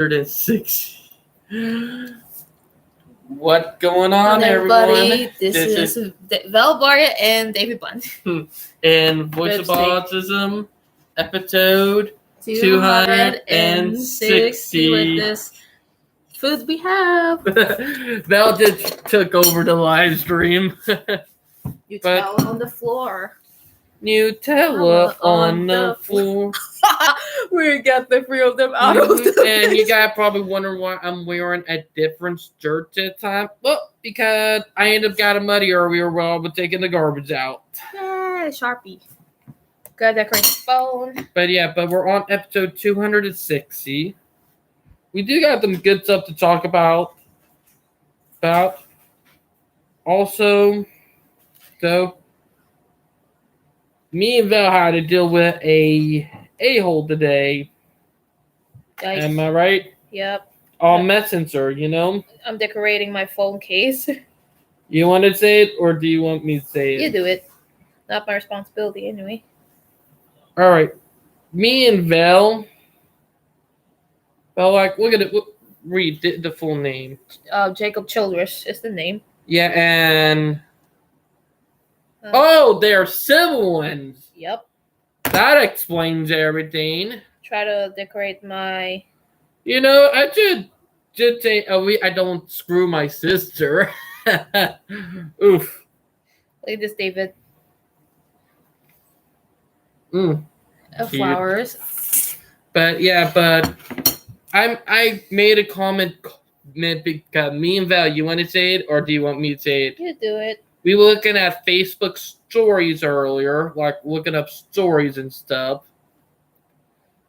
106. What going on, everybody? everyone? This is Val Barya and David Bond. And Voice of Autism, episode 260. With this food we have. Val just took over the live stream. Nutella on the floor. Nutella on the floor. We got the three of them out of the And you guys probably wonder why I'm wearing a different shirt this time. Well, because I ended up getting muddy earlier while I was taking the garbage out. Yay, Sharpie. Gotta decorate the phone. But we're on episode 260. We do got some good stuff to talk about. Also, so me and Val had to deal with a-hole today. Yikes. Am I right? Yep. On Messenger, you know? I'm decorating my phone case. You want to say it, or do you want me to say it? You do it. Not my responsibility, anyway. All right. Me and Val, like, look at it. Read the full name. Jacob Childress is the name. Yeah, and... they're siblings. Yep. That explains everything. Try to decorate my... You know, I should say, I don't screw my sister. Oof. Look at this, David. Cute. Flowers. But I made a comment because me and Val, you want to say it, or do you want me to say it? You do it. We were looking at Facebook stories earlier, like looking up stories and stuff.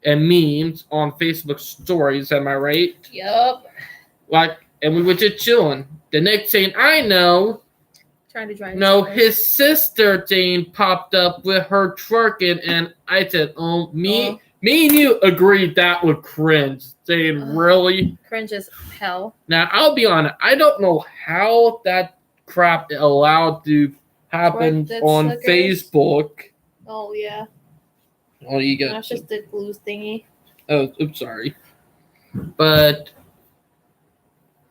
And memes on Facebook stories, am I right? Yup. And we were just chilling. The next thing I know, Trying to drive. No, his sister Jane popped up with her twerking, and I said, me and you agreed that would cringe. Saying, really? Cringe as hell. Now, I'll be honest, I don't know how that crap allowed to happen on Facebook. Oh, yeah. Oh, you got. That's just the glue thingy. Oh, oops, sorry. But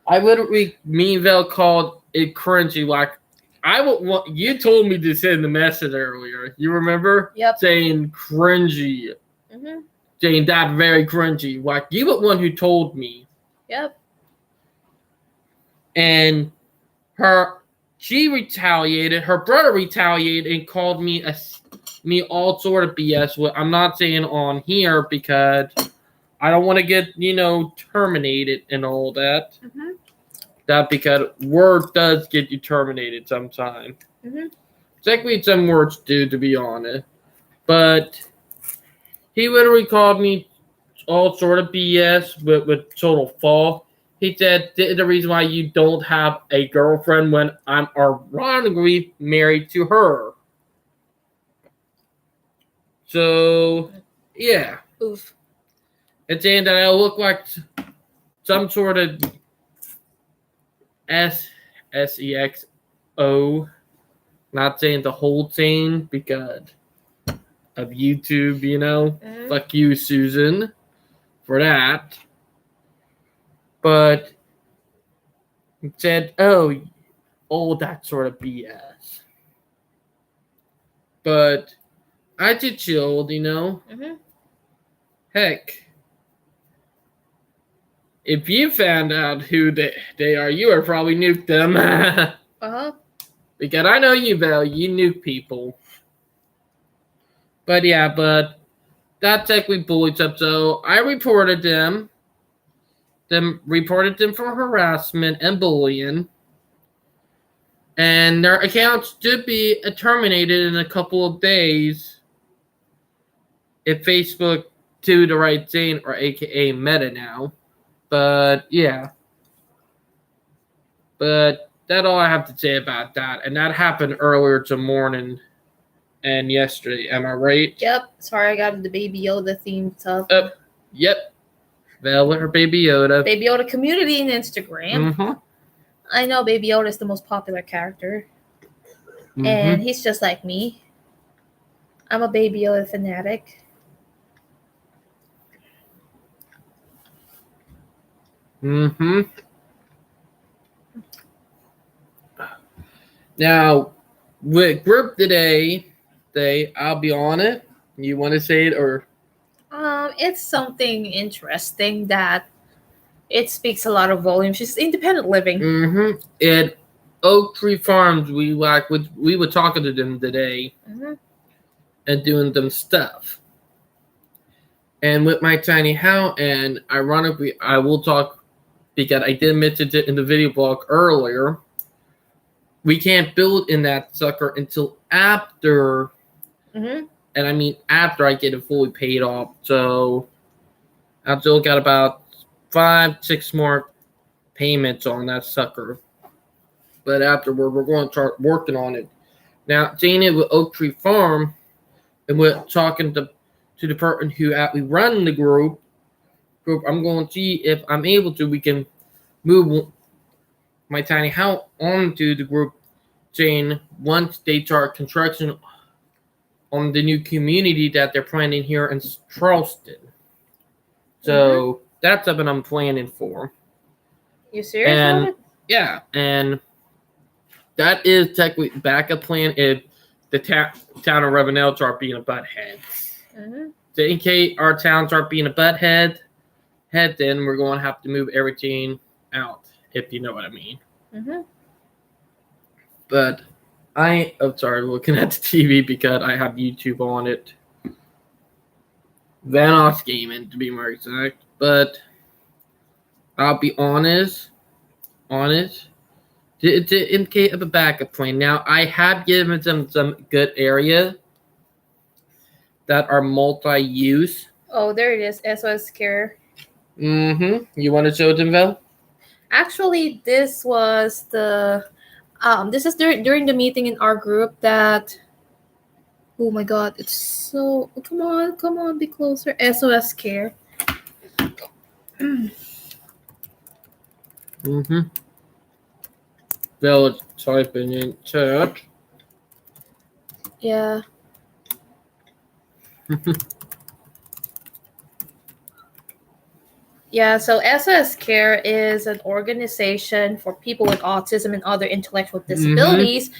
I literally, me and Val called it cringy. Like, you told me to send the message earlier. You remember? Yep. Saying cringy. Mm-hmm. Saying that very cringy. Like, you were the one who told me. Yep. And she retaliated. Her brother retaliated and called me all sort of BS. I'm not saying on here because I don't want to get, terminated and all that. Mm-hmm. That because word does get you terminated sometimes. Mm-hmm. Exactly, some words do, to be honest. But he literally called me all sort of BS with total fall. He said the reason why you don't have a girlfriend when I'm ironically married to her. So, yeah. Oof. And saying that I look like some sort of SEXO. Not saying the whole thing because of YouTube, Mm-hmm. Fuck you, Susan, for that. But he said, all that sort of BS. But I just chilled, Mm-hmm. Heck, if you found out who they are, you would probably nuke them. Uh-huh. Because I know you, Val, you nuke people. But that's technically bullies up. So I reported them for harassment and bullying. And their accounts should be terminated in a couple of days if Facebook do the right thing, or aka Meta now. But But that's all I have to say about that. And that happened earlier this morning and yesterday. Am I right? Yep. Sorry, I got the Baby Yoda theme stuff. Yep. Val with her Baby Yoda. Baby Yoda community on Instagram. Mm-hmm. I know Baby Yoda is the most popular character. Mm-hmm. And he's just like me. I'm a Baby Yoda fanatic. Mm-hmm. Now, with group today, I'll be on it. You want to say it or? It's something interesting that it speaks a lot of volumes. It's independent living. Mm-hmm. At Oak Tree Farms, we were talking to them today Mm-hmm. and doing them stuff. And with my tiny house, and ironically, I will talk because I did mention it in the video blog earlier. We can't build in that sucker until after, Mm-hmm. and I mean after I get it fully paid off. So I've still got about 5-6 more payments on that sucker. But afterward, we're going to start working on it. Now, seeing it with Oak Tree Farm, and we're talking to the person who actually run the group, I'm going to see if I'm able to. We can move my tiny house onto the group, saying once they start construction on the new community that they're planning here in Charleston. So that's something I'm planning for. You serious about it? Yeah, and that is technically backup plan if the town of Ravenel start being a butthead. Mm-hmm. So in case our towns aren't being a butthead, then we're going to have to move everything out, if you know what I mean. Mm-hmm. But looking at the TV because I have YouTube on it. Vanoss Gaming, to be more exact. But I'll be honest. To indicate of a backup plan. Now, I have given them some good areas that are multi-use. Oh, there it is. SOS Care. Mm-hmm. You want to show them, Val? Actually, this was the this is during the meeting in our group that. Oh my God! It's so. Come on, be closer. SOS Care. Mm-hmm. Val is typing in chat. Yeah. Yeah, so SOS Care is an organization for people with autism and other intellectual disabilities.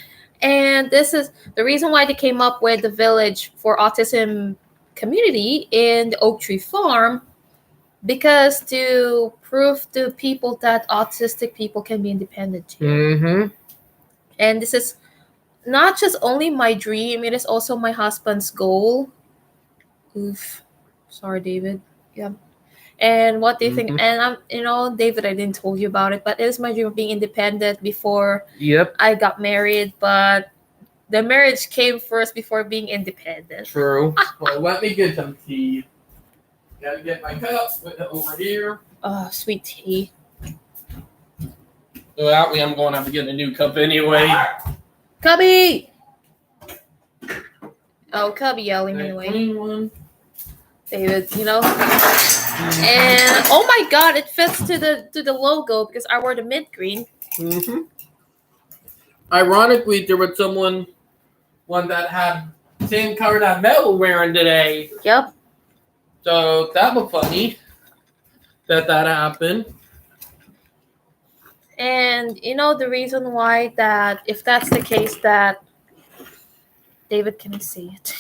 And this is the reason why they came up with the Village for Autism community in the Oak Tree Farm, because to prove to people that autistic people can be independent too. Mm-hmm. And this is not just only my dream, it is also my husband's goal. Oof. Sorry, David. Yeah. And what do you think? And David, I didn't tell you about it, but it is my dream of being independent before I got married. But the marriage came first before being independent. True. Well, let me get some tea. Gotta get my cup, put it over here. Oh, sweet tea. So that way I'm going to have to get a new cup anyway. Cubby! Oh, Cubby yelling anyway. David, And oh my God, it fits to the logo because I wore the mint green. Mm-hmm. Ironically, there was one that had the same color that Mel wearing today. Yep. So that was funny that happened. And the reason why that, if that's the case, that David, can I say it?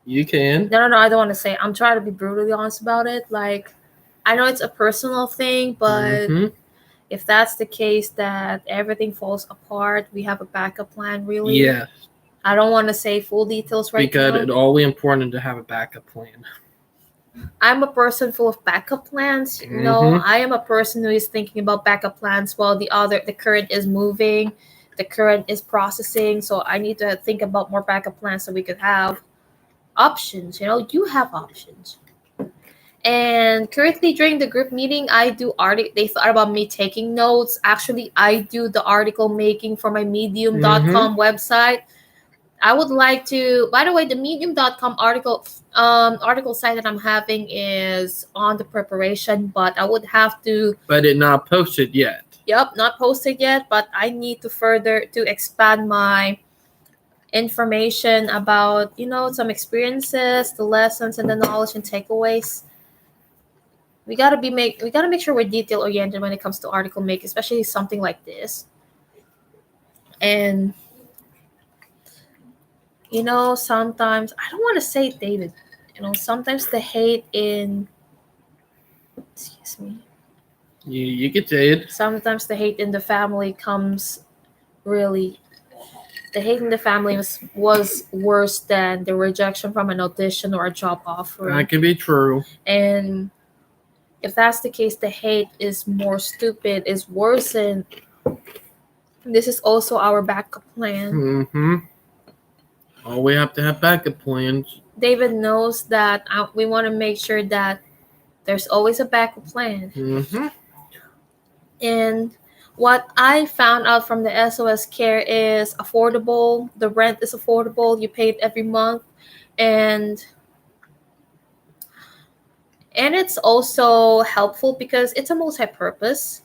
You can. No, I don't want to say it. I'm trying to be brutally honest about it. Like, I know it's a personal thing, but if that's the case that everything falls apart, we have a backup plan, really. Yeah. I don't want to say full details right now. Because it's always important to have a backup plan. I'm a person full of backup plans. I am a person who is thinking about backup plans while the current is moving, the current is processing. So I need to think about more backup plans so we could have options. You have options. And currently during the group meeting, I do they thought about me taking notes. Actually, I do the article making for my medium.com website. I would like to, by the way, the medium.com article site that I'm having is on the preparation, but I would have to. But it's not posted yet. Yep, not posted yet, but I need to expand my information about, some experiences, the lessons, and the knowledge and takeaways. We gotta make sure we're detail oriented when it comes to article make, especially something like this. And sometimes I don't want to say it, David. Sometimes the hate in excuse me. You could say it. Sometimes the hate in the family comes really. The hate in the family was worse than the rejection from an audition or a job offer. That could be true. And if that's the case, the hate is more stupid, is worse, and this is also our backup plan. Mm-hmm. Oh, we have to have backup plans. David knows that we want to make sure that there's always a backup plan. Mm-hmm. And what I found out from the SOS Care is affordable. The rent is affordable. You pay it every month. And it's also helpful because it's a multi-purpose.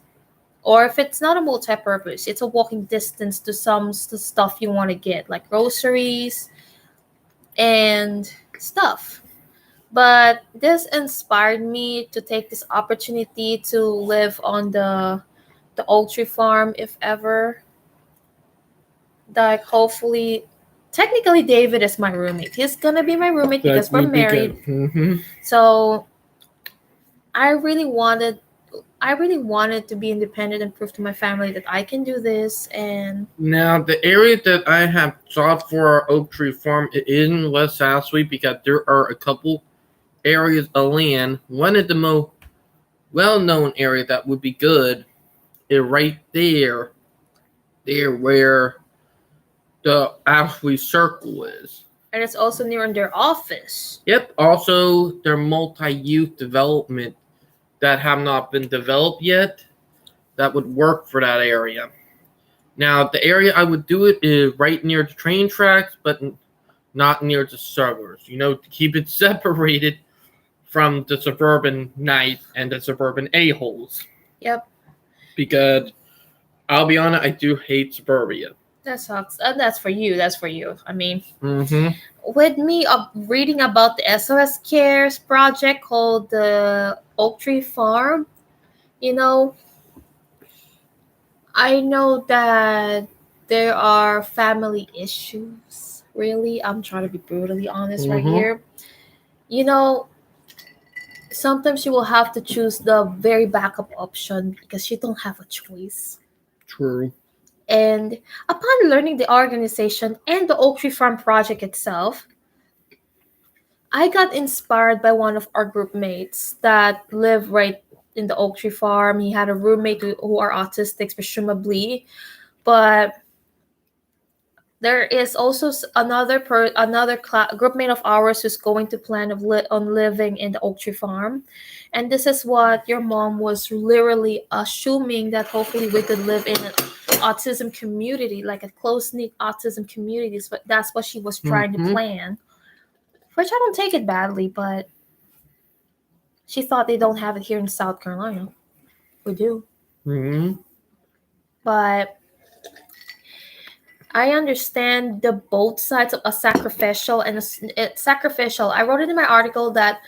Or if it's not a multi-purpose, it's a walking distance to some stuff you want to get, like groceries and stuff. But this inspired me to take this opportunity to live on the oak tree farm, if ever. Like, hopefully, technically David is my roommate. He's gonna be my roommate because we're married. Mm-hmm. So I really wanted to be independent and prove to my family that I can do this. And now the area that I have sought for our oak tree farm is in West South Street because there are a couple areas of land. One of the most well-known area that would be good is right there where the Ashley Circle is. And it's also near their office. Yep. Also, their multi-use development that have not been developed yet that would work for that area. Now, the area I would do it is right near the train tracks, but not near the suburbs. To keep it separated from the suburban night and the suburban a-holes. Yep. Because I'll be honest, I do hate suburbia. That sucks. That's for you. I mean, mm-hmm. With me reading about the SOS Cares project called the Oak Tree Farm, I know that there are family issues. Really, I'm trying to be brutally honest right here. Sometimes you will have to choose the very backup option because you don't have a choice. True. And upon learning the organization and the Oak Tree Farm project itself, I got inspired by one of our group mates that live right in the Oak Tree Farm. He had a roommate who are autistics, presumably, but there is also another group mate of ours who's going to plan on living in the Oak Tree Farm, and this is what your mom was literally assuming, that hopefully we could live in an autism community, like a close-knit autism community. That's what she was trying to plan, which I don't take it badly, but she thought they don't have it here in South Carolina. We do. But I understand the both sides of a sacrificial and it's sacrificial. I wrote it in my article that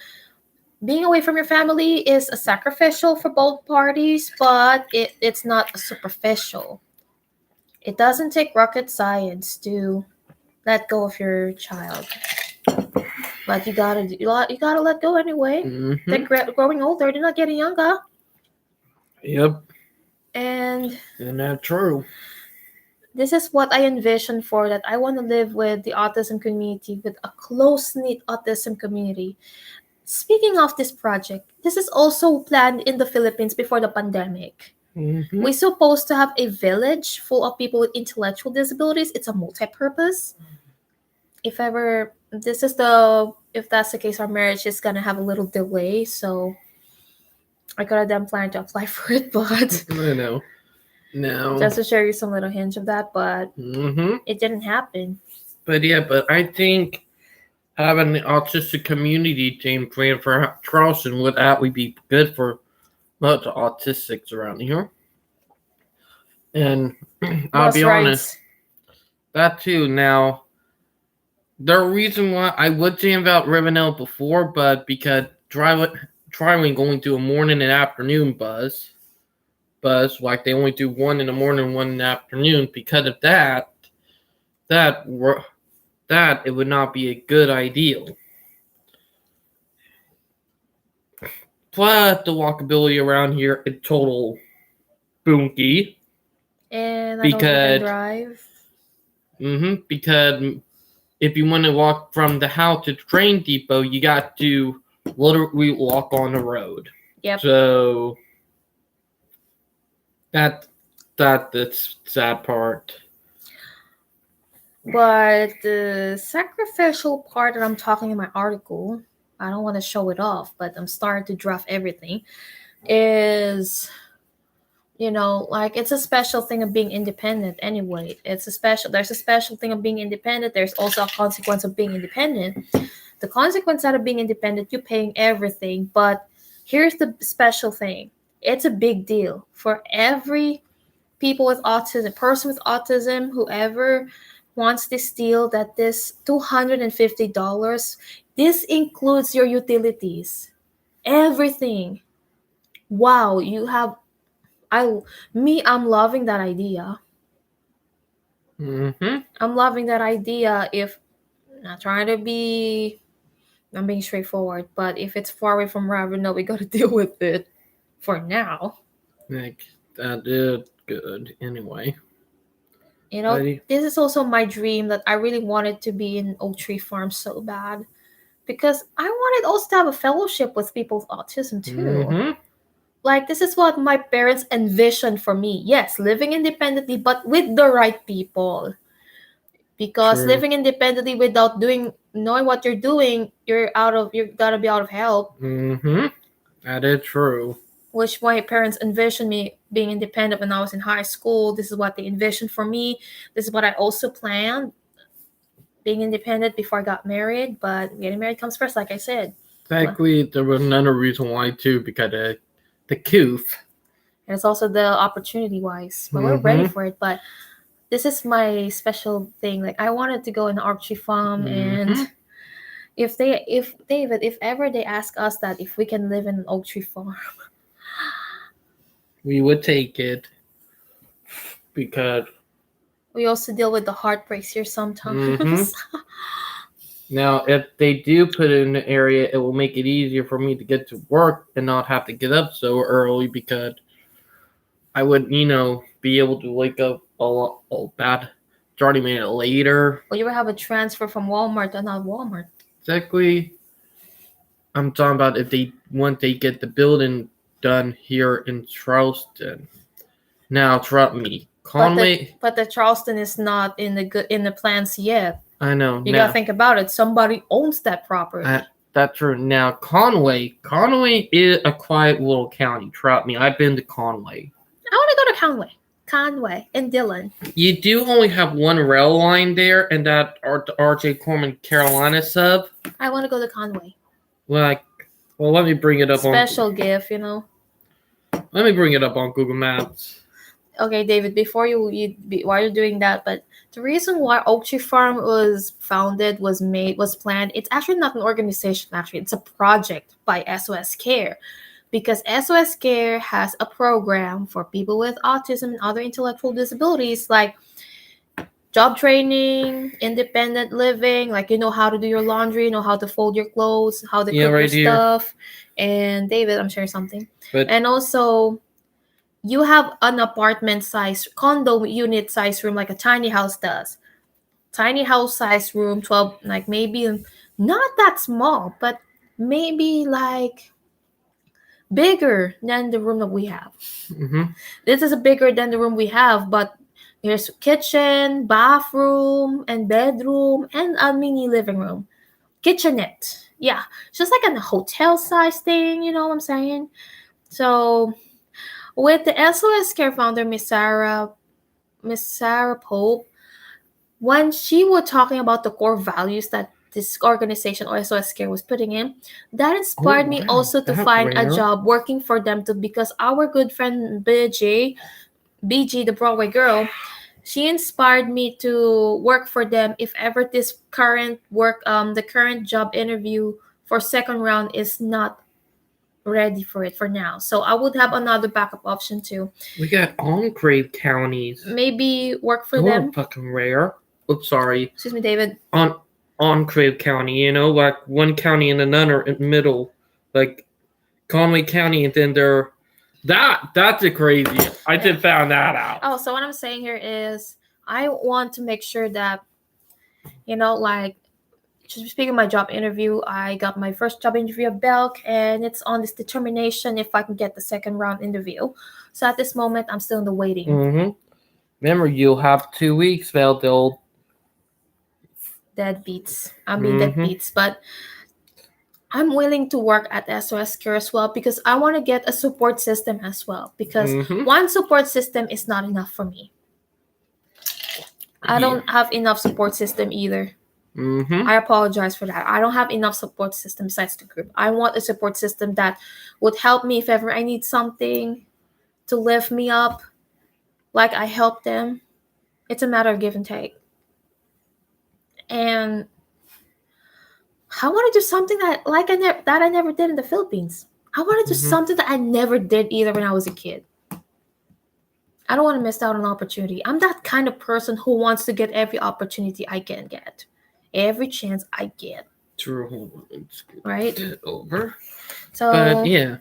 being away from your family is a sacrificial for both parties, but it's not a superficial. It doesn't take rocket science to let go of your child, but you gotta let go anyway. They're growing older; they're not getting younger. Yep. And that's true. This is what I envision for that. I want to live with the autism community, with a close-knit autism community. Speaking of this project, this is also planned in the Philippines before the pandemic. We're supposed to have a village full of people with intellectual disabilities. It's a multi-purpose. If that's the case, our marriage is gonna have a little delay. So I gotta then plan to apply for it, but I know. No. Just to show you some little hinge of that, but it didn't happen. But I think having the autistic community team plan for Charleston would actually be good for most autistics around here. And I'll be honest, that too. Now, the reason why I would say about Rivendell before, but because trying going to a morning and afternoon bus, like they only do one in the morning, one in the afternoon. Because of that it would not be a good idea. Plus, the walkability around here is total boonky. And I don't even drive. Because if you want to walk from the house to the train depot, you got to literally walk on the road. Yep. So that's the sad part. But the sacrificial part that I'm talking in my article, I don't want to show it off, but I'm starting to draft everything, is, like, it's a special thing of being independent anyway. There's a special thing of being independent. There's also a consequence of being independent. The consequence out of being independent, you're paying everything. But here's the special thing. It's a big deal for every people with autism, person with autism, whoever wants this deal, that this $250, this includes your utilities, everything. Wow, I'm loving that idea. I'm loving that idea. If not trying to be, I'm being straightforward, but if it's far away from where we know, we got to deal with it for now. Like, that is good anyway. This is also my dream, that I really wanted to be in Oak Tree Farm so bad, because I wanted also to have a fellowship with people with autism too. Like, this is what my parents envisioned for me. Yes, living independently, but with the right people. Because living independently without knowing what you're doing, you're gotta be out of help. That is true. Which my parents envisioned me being independent when I was in high school. This is what they envisioned for me. This is what I also planned, being independent before I got married. But getting married comes first, like I said. Exactly. There was another reason why too, because of the couth. And it's also the opportunity-wise. But we're ready for it. But this is my special thing. Like, I wanted to go in the Oak Tree Farm, and if ever they ask us that if we can live in an Oak Tree Farm, we would take it, because we also deal with the heartbreaks here sometimes. Now, if they do put it in the area, it will make it easier for me to get to work and not have to get up so early, because I would, be able to wake up about 30 minutes later. Well, you would have a transfer from Walmart to not Walmart. Exactly. I'm talking about once they get the building done here in Charleston. Now, trust me, Conway. But the Charleston is not in the plans yet. I know. You gotta think about it. Somebody owns that property. That's true. Now, Conway is a quiet little county. Trust me, I've been to Conway. I want to go to Conway and Dillon. You do only have one rail line there, and that R.J. Corman Carolina sub. I want to go to Conway. Well, let me bring it up. Special gift, Let me bring it up on Google Maps. Okay, David. Before while you're doing that, but the reason why Oak Tree Farm was founded, was planned. It's actually not an organization. Actually, it's a project by SOS Care. Because SOS Care has a program for people with autism and other intellectual disabilities, like job training, independent living, like how to do your laundry, how to fold your clothes, how to cook your stuff. And David, I'm sharing something. And also, you have an apartment size, condo unit size room, like a tiny house does. Tiny house size room, 12, like maybe not that small, but maybe like bigger than the room that we have. This is bigger than the room we have, but there's kitchen, bathroom, and bedroom, and a mini living room. Kitchenette. Yeah, just like a hotel size thing, you know what I'm saying? So with the SOS Care founder, Miss Sarah Pope, when she was talking about the core values that this organization or SOS Care was putting in, that inspired me also to find a job working for them too, because our good friend BG, the Broadway girl, she inspired me to work for them if ever this current the current job interview for second round is not ready for it for now. So I would have another backup option too. We got enclave counties. Maybe work for Those them. are fucking rare. Oops, sorry. Excuse me, David. Enclave County, like one county and another in the middle, like Conway County, and then that's a crazy. I just found that out. Oh, so what I'm saying here is I want to make sure that, like, just speaking of my job interview, I got my first job interview at Belk, and it's on this determination if I can get the second round interview. So at this moment, I'm still in the waiting. Mm-hmm. Remember, you'll have 2 weeks, they'll deadbeats. Deadbeats, but I'm willing to work at SOS Care as well because I want to get a support system as well. Because one support system is not enough for me. I don't have enough support system either. I apologize for that. I don't have enough support system besides the group. I want a support system that would help me if ever I need something, to lift me up, like I help them. It's a matter of give and take. And I want to do something that I never did in the Philippines. I want to do something that I never did either when I was a kid. I don't want to miss out on an opportunity. I'm that kind of person who wants to get every opportunity I can get. Every chance I get. True. Right? Over. So, but yeah.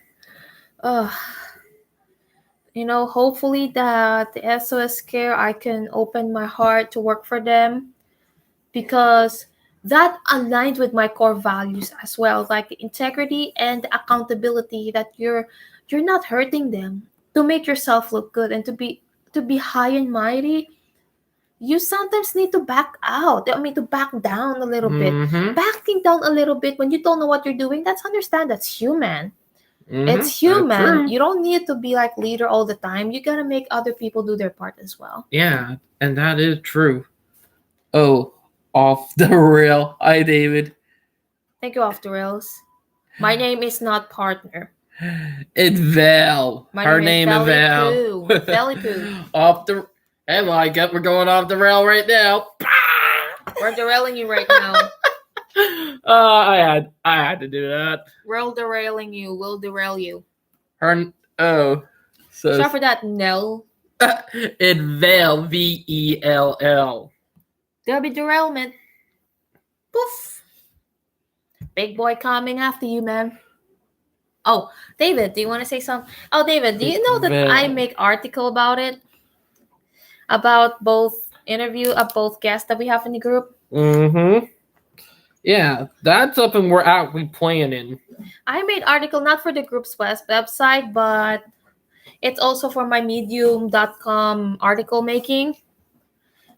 Hopefully that the SOS Care, I can open my heart to work for them, because that aligned with my core values as well, like the integrity and the accountability, that you're not hurting them to make yourself look good and to be high and mighty. You sometimes need to back out. I mean, to back down a little bit. Backing down a little bit when you don't know what you're doing, that's human. It's human. You don't need to be like leader all the time. You gotta make other people do their part as well. Yeah, and that is true. Oh, off the rail. Hi, David. Thank you, Off the Rails. My name is not partner. It's Val. Her name is Val. Valley Poo. Off the. Hey, Micah, we're going off the rail right now. We're derailing you right now. I had to do that. We're derailing you. We'll derail you. So sorry for that, Nell. It's Val, Vell. There'll be derailment. Poof. Big boy coming after you, man. Oh, David, do you want to say something? Oh, David, do you know that I make article about it? About both guests that we have in the group? Yeah, that's something we're actually planning. I made article not for the group's website, but it's also for my medium.com article making,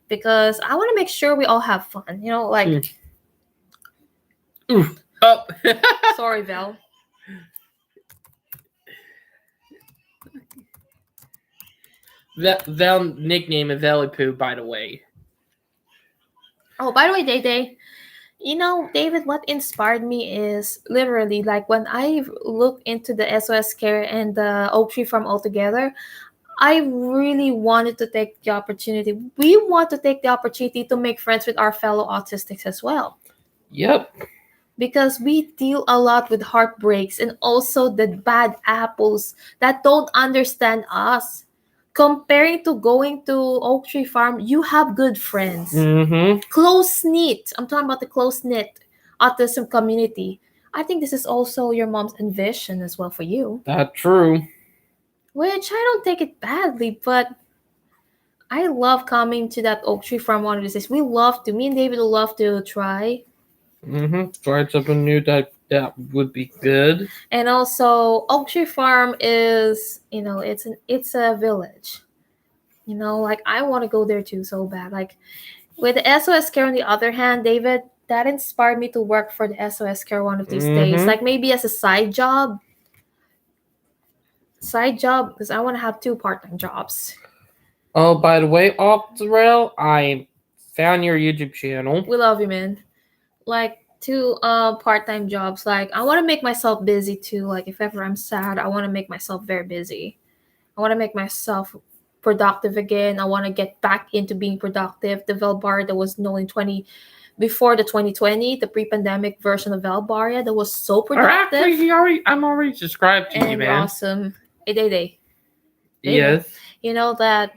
because I want to make sure we all have fun. Sorry, Val. Val nickname is Valley Poo, by the way. Oh, by the way, Day, David, what inspired me is literally like when I looked into the SOS Care and the Oak Tree Farm altogether, I really wanted to take the opportunity. We want to take the opportunity to make friends with our fellow autistics as well. Yep. Because we deal a lot with heartbreaks and also the bad apples that don't understand us. Comparing to going to Oak Tree Farm, you have good friends. Close-knit. I'm talking about the close-knit autism community. I think this is also your mom's envision as well for you. That's true. Which I don't take it badly, but I love coming to that Oak Tree Farm one of these days. Me and David will love to try. Try something new that would be good. And also, Oak Tree Farm is, it's a village. Like I want to go there too so bad. Like with the SOS Care on the other hand, David, that inspired me to work for the SOS Care one of these days. Like maybe as a side job. Because I want to have 2 part-time jobs. Oh, by the way, off the rail, I found your YouTube channel. We love you, man. Like 2 part-time jobs. Like I want to make myself busy too. Like if ever I'm sad, I want to make myself very busy. I want to make myself productive again. I want to get back into being productive. The Velbar that was known in before the 2020, the pre-pandemic version of Valbaria that was so Or actually, productive I'm already subscribed to you, and man. awesome. Hey, David. Yes. You know that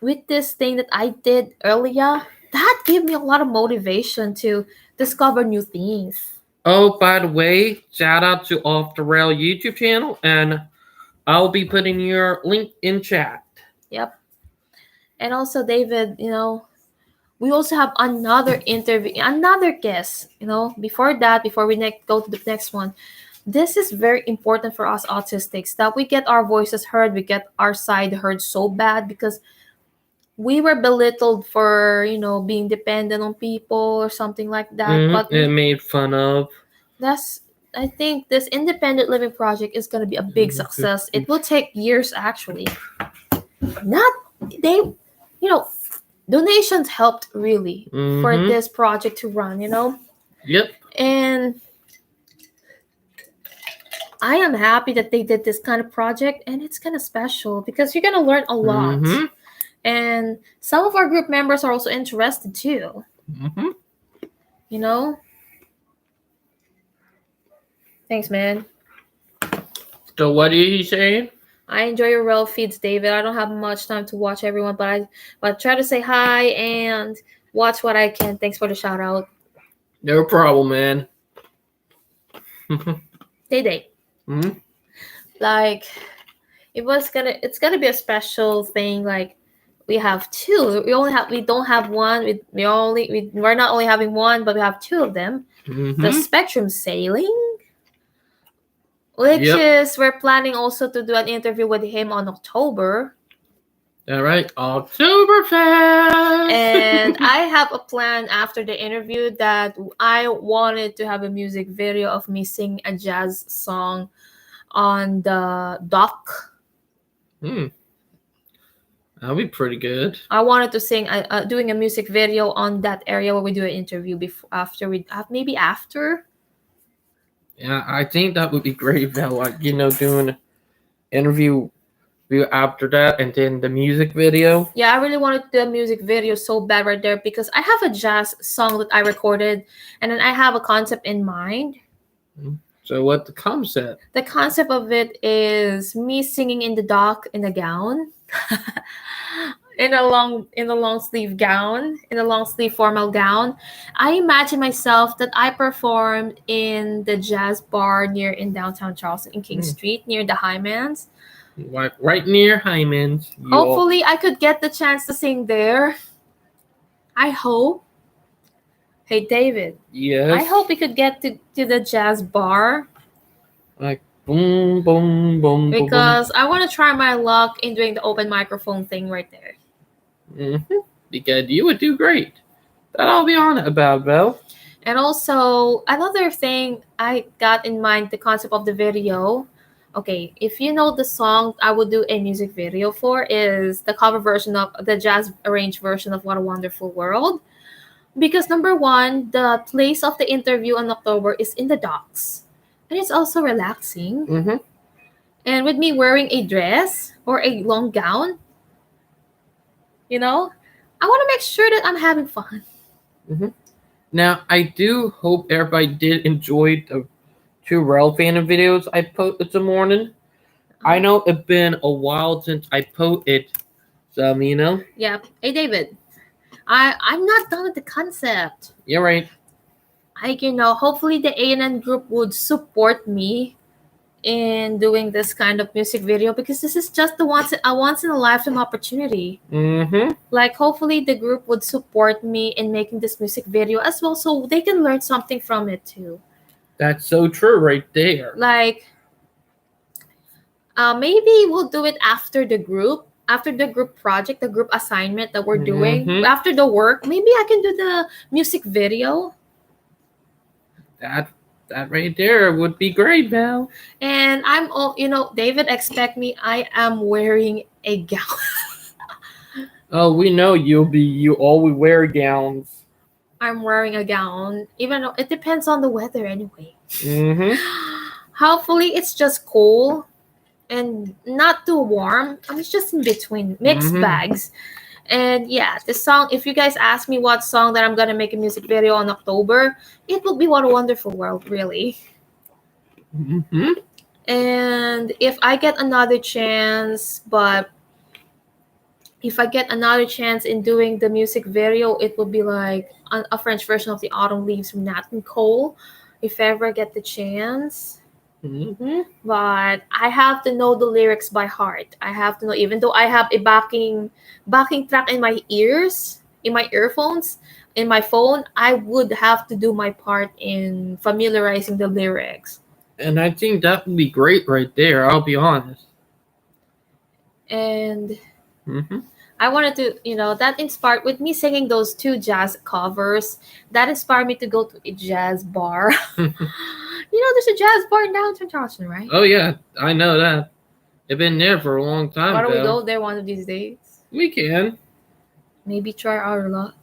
with this thing that I did earlier, that gave me a lot of motivation to discover new things. Oh, by the way, shout out to Off the Rail YouTube channel, and I'll be putting your link in chat. Yep. And also, David, we also have another interview, another guest. Before that, before we go to the next one, this is very important for us autistics that we get our voices heard, we get our side heard so bad because we were belittled for being dependent on people or something like that. But it made fun of. I think this independent living project is going to be a big success. It will take years actually. Not they, donations helped really for this project to run. Yep. And I am happy that they did this kind of project, and it's kind of special because you're going to learn a lot. And some of our group members are also interested too. Thanks, man. So what are you saying? I enjoy your rel feeds, David. I don't have much time to watch everyone, but I try to say hi and watch what I can. Thanks for the shout out. No problem, man. Day. Like it's gonna be a special thing. Like we have two. We don't have one. We're not only having one, but we have two of them. The Spectrum Sailing, which is we're planning also to do an interview with him on October. All right, Oktoberfest. And I have a plan after the interview that I wanted to have a music video of me singing a jazz song on the dock. That'll be pretty good. I wanted to sing, doing a music video on that area where we do an interview maybe after. Yeah, I think that would be great. Though, like doing an interview after that, and then the music video. Yeah, I really wanted to do a music video so bad right there because I have a jazz song that I recorded, and then I have a concept in mind. So what the concept? The concept of it is me singing in the dock in a gown. in a long sleeve gown, in a long sleeve formal gown. I imagine myself that I performed in the jazz bar in downtown Charleston in King Street near the Hyman's. Right near Hyman's. Hopefully I could get the chance to sing there. I hope. Hey David. Yes. I hope we could get to the jazz bar. Like boom, boom, boom. Because I want to try my luck in doing the open microphone thing right there. Because you would do great. That I'll be on about, Belle. And also, another thing I got in mind, the concept of the video. Okay, if you know the song I would do a music video for is the cover version of the jazz arranged version of What a Wonderful World. Because number one, the place of the interview in October is in the docks. And it's also relaxing. And with me wearing a dress or a long gown, I want to make sure that I'm having fun. Now, I do hope everybody did enjoy the 2 Rel Phantom videos I posted this morning. I know it's been a while since I posted some, Yeah. Hey, David. I'm not done with the concept. You're right. Hopefully the A&N group would support me in doing this kind of music video because this is just a once in a lifetime opportunity. Like hopefully the group would support me in making this music video as well so they can learn something from it too. That's so true right there. Like maybe we'll do it after the group project, the group assignment that we're doing. After the work, maybe I can do the music video. That right there would be great, Val. And I'm all, David expect me. I am wearing a gown. Oh, we know you always wear gowns. I'm wearing a gown, even though it depends on the weather anyway. Hopefully it's just cool and not too warm. It's just in between, mixed bags. And yeah, this song, if you guys ask me what song that I'm gonna make a music video on October, it will be What a Wonderful World, really. Mm-hmm. And if I get another chance, but if I get another chance in doing the music video, it will be like a French version of the Autumn Leaves from Nat and Cole, if I ever get the chance. Mm-hmm. But I have to know the lyrics by heart. I have to know, even though I have a backing track in my ears, in my earphones, in my phone, I would have to do my part in familiarizing the lyrics. And I think that would be great right there. I'll be honest. And Mm-hmm. I wanted to, that inspired with me singing those two jazz covers. That inspired me to go to a jazz bar. There's a jazz bar in downtown Charleston, right? Oh yeah, I know that. They've been there for a long time. Why don't we Val. go there one of these days? We can. Maybe try our luck.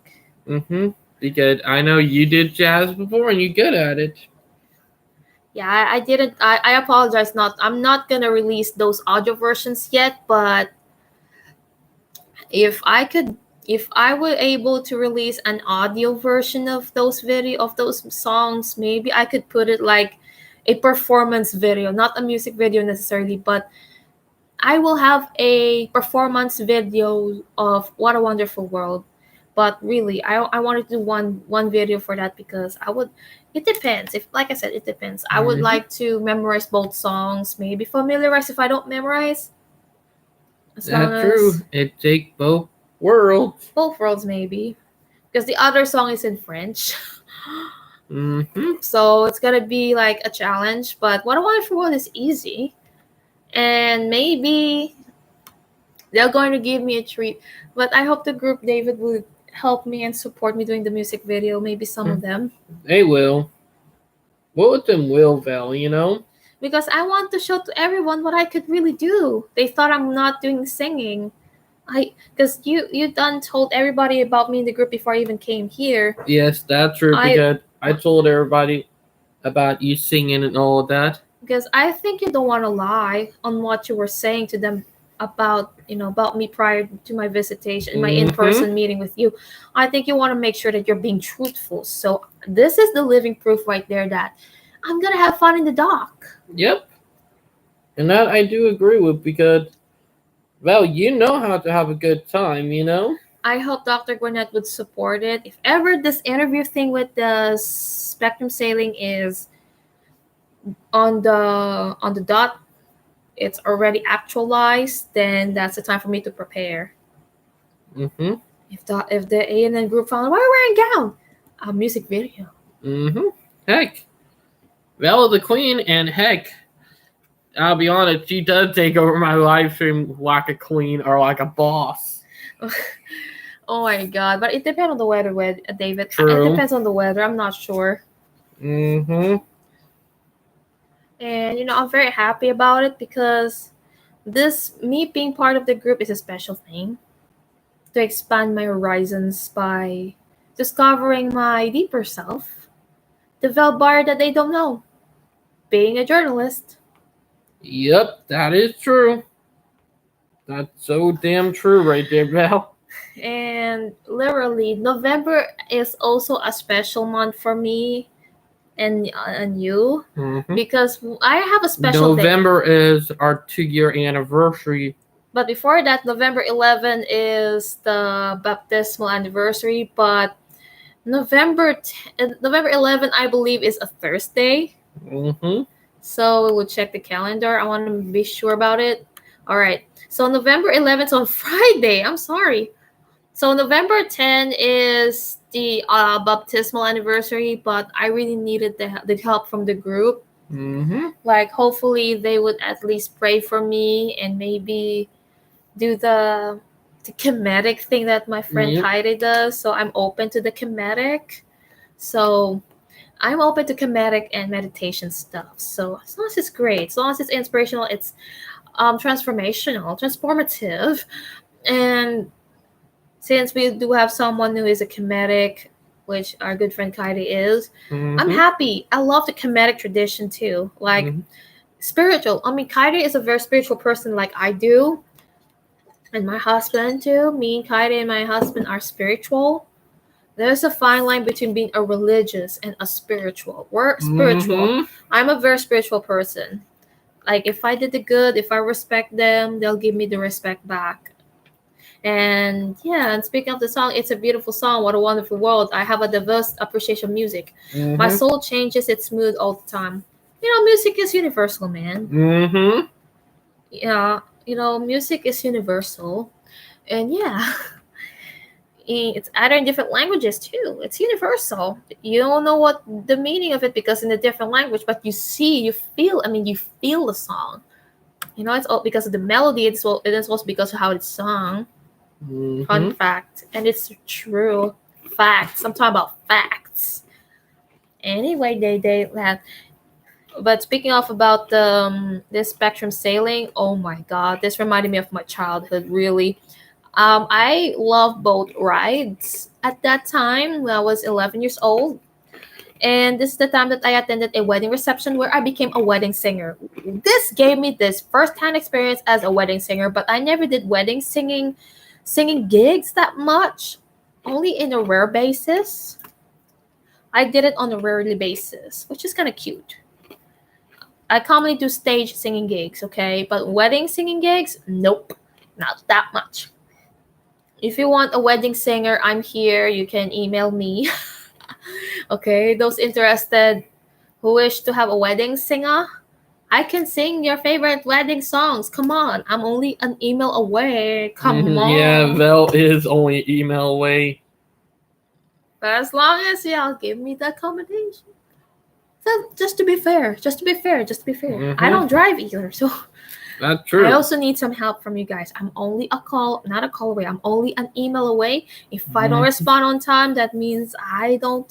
Mm-hmm. Because I know you did jazz before and you're good at it. Yeah, I didn't. I apologize. I'm not gonna release those audio versions yet. But if I were able to release an audio version of those songs, maybe I could put it like a performance video, not a music video necessarily, but I will have a performance video of What a Wonderful World. But really, I wanted to do one video for that because it depends. If, like I said, it depends. I would like to memorize both songs, maybe familiarize if I don't memorize. That's true. It take both worlds. Both worlds, maybe. Because the other song is in French. Mm-hmm. So it's gonna be like a challenge. But What a Wonderful World is easy. And maybe they're going to give me a treat. But I hope the group David will help me and support me doing the music video. Maybe some of them. They will. What with them will, Val, Because I want to show to everyone what I could really do. They thought I'm not doing singing. Because you done told everybody about me in the group before I even came here. Yes, that's true. Because I told everybody about you singing and all of that. Because I think you don't want to lie on what you were saying to them about me prior to my visitation, my in-person meeting with you. I think you want to make sure that you're being truthful. So this is the living proof right there that I'm gonna have fun in the dock. Yep. And that I do agree with because, well, you know how to have a good time, I hope Dr. Gwinnett would support it. If ever this interview thing with the Spectrum Sailing is on the dot, it's already actualized, then that's the time for me to prepare. Mm-hmm. If the A&N group found, why are you wearing a gown? A music video. Mm-hmm. Heck. Val the Queen, and heck, I'll be honest, she does take over my live stream like a queen or like a boss. Oh my god, but it depends on the weather, David. True. It depends on the weather, I'm not sure. Mm-hmm. And I'm very happy about it because me being part of the group is a special thing to expand my horizons by discovering my deeper self, the Val Bar that they don't know, being a journalist. Yep, that is true. That's so damn true right there, Val. And literally, November is also a special month for me and you, because I have a special November is our 2-year anniversary. But before that, November 11 is the baptismal anniversary. But November 11, I believe, is a Thursday. Mm-hmm. So we will check the calendar. I want to be sure about it. All right. So November 11th is on Friday. I'm sorry. So November 10 is the baptismal anniversary, but I really needed the help from the group. Mm-hmm. Like, hopefully they would at least pray for me and maybe do the comedic thing that my friend Heidi does. So I'm open to the comedic. So I'm open to comedic and meditation stuff. So as long as it's great, as long as it's inspirational, it's transformational, transformative. And since we do have someone who is a comedic, which our good friend Kaidi is, I'm happy. I love the comedic tradition too. Like spiritual. I mean, Kaidi is a very spiritual person like I do. And my husband too. Me, Kaide, and my husband are spiritual. There's a fine line between being a religious and a spiritual. We're spiritual. Mm-hmm. I'm a very spiritual person. Like if I did the good, if I respect them, they'll give me the respect back. And yeah, and speaking of the song, it's a beautiful song. What a wonderful world. I have a diverse appreciation of music. My Mm-hmm. soul changes its mood all the time. Music is universal, man. Mm-hmm. Yeah, music is universal. And yeah, it's either in different languages too. It's universal. You don't know what the meaning of it because in a different language, but you see, you feel. I mean, you feel the song. It's all because of the melody. It is also because of how it's sung. Fun Mm-hmm. fact, and it's true facts. I'm talking about facts. Anyway, they that. But speaking of about this spectrum sailing, oh my god, this reminded me of my childhood. Really, I love boat rides. At that time, when I was 11 years old, and this is the time that I attended a wedding reception where I became a wedding singer. This gave me this first-hand experience as a wedding singer, but I never did wedding singing gigs that much. Only in a rare basis. I did it on a rarely basis, which is kind of cute. I commonly do stage singing gigs, okay? But wedding singing gigs, nope, not that much. If you want a wedding singer, I'm here. You can email me. Okay, those interested who wish to have a wedding singer, I can sing your favorite wedding songs. Come on, I'm only an email away. Come Mm-hmm. Yeah, on. Vel is only email away. But as long as y'all give me the accommodation. So just to be fair, I Mm-hmm. don't drive either, so That's I true. also need some help from you guys. I'm only not a call away. I'm only an email away. If I don't Mm-hmm. respond on time, that means I don't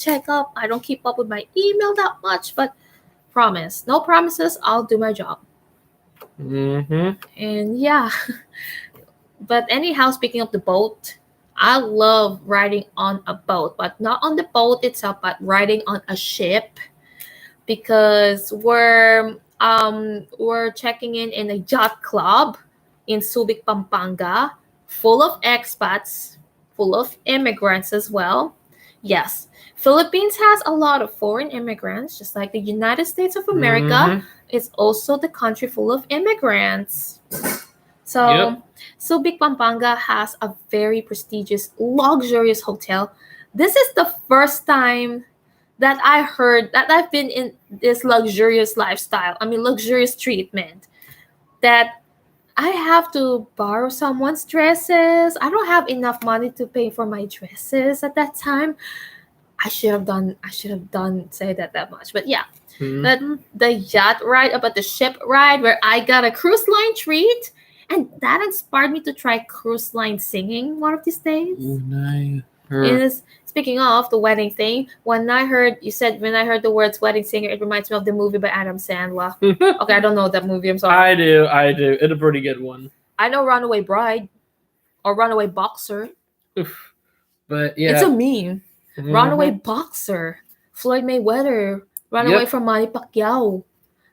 I don't keep up with my email that much. But promise, no promises. I'll do my job. Mm-hmm. And yeah, but anyhow, speaking of the boat, I love riding on a boat, but not on the boat itself, but riding on a ship because we're checking in a yacht club in Subic, Pampanga, full of expats, full of immigrants as well. Yes, Philippines has a lot of foreign immigrants, just like the United States of America. Mm-hmm. It's also the country full of immigrants. So, Yep. Subic, Pampanga has a very prestigious, luxurious hotel. This is the first time that I heard that I've been in this luxurious lifestyle. I mean, luxurious treatment. That I have to borrow someone's dresses. I don't have enough money to pay for my dresses at that time. I should have done. I should have done say that much. But yeah, Mm-hmm. the yacht ride, about the ship ride, where I got a cruise line treat, and that inspired me to try cruise line singing one of these days. Ooh, nice. Is speaking of the wedding thing, when I heard the words wedding singer, it reminds me of the movie by Adam Sandler. Okay, I don't know that movie. I'm sorry. I do. I do. It's a pretty good one. I know Runaway Bride or Runaway Boxer. But It's a yeah. meme. Runaway Mm-hmm. Boxer. Floyd Mayweather. Run away Yep. from Manny Pacquiao.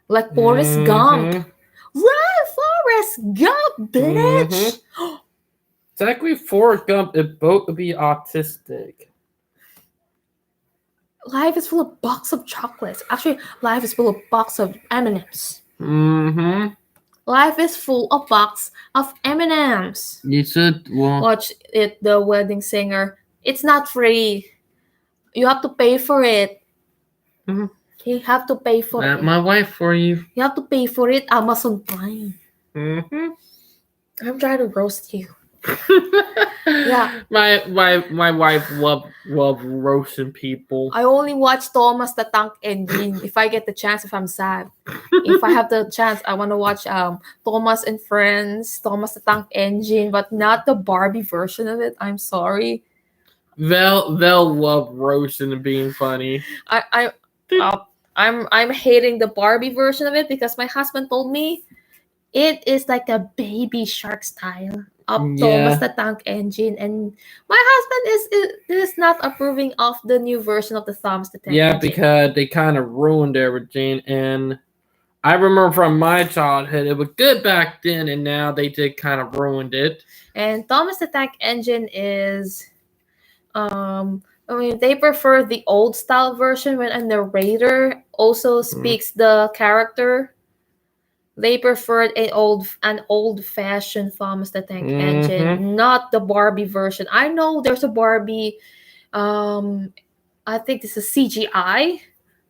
Like Forrest Gump. Mm-hmm. Run, Forrest Gump, Mm-hmm. bitch! Technically, Forrest Gump is both to be autistic. Life is full of box of chocolates. Actually, life is full of box of M&Ms. Mm-hmm. Life is full of box of M&Ms. You said, well, Watch it, The Wedding Singer. It's not free. You have to pay for it. Mhm. You have to pay for it. my wife for you. You have to pay for it. Amazon Prime. Mm-hmm. I'm trying to roast you. Yeah. My wife love roasting people. I only watch Thomas the Tank Engine if I get the chance, if I'm sad. If I have the chance, I want to watch Thomas and Friends, Thomas the Tank Engine, but not the Barbie version of it. I'm sorry. They'll love roasting and being funny. I'm hating the Barbie version of it because my husband told me it is like a baby shark style of Thomas the Tank Engine, and my husband is not approving of the new version of the Thomas the Tank Engine. Yeah, because they kind of ruined everything, and I remember from my childhood, it was good back then, and now they did kind of ruined it. And Thomas the Tank Engine is, they prefer the old style version when a narrator also speaks the character. They preferred an old fashioned Thomas the Tank Engine, not the Barbie version. I know there's a Barbie. I think this is CGI,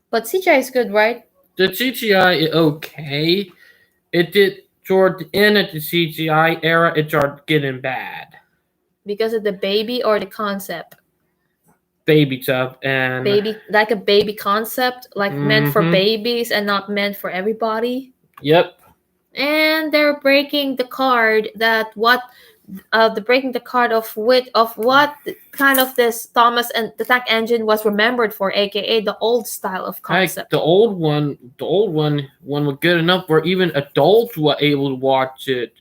but CGI is good, right? The CGI is okay. It did toward the end of the CGI era, it started getting bad. Because of the baby or the concept? Baby stuff and baby, like a baby concept, like meant for babies and not meant for everybody. Yep. And they're breaking the card that breaking the card of what kind of this Thomas and the Tank Engine was remembered for, aka the old style of concept. The old one was good enough where even adults were able to watch it.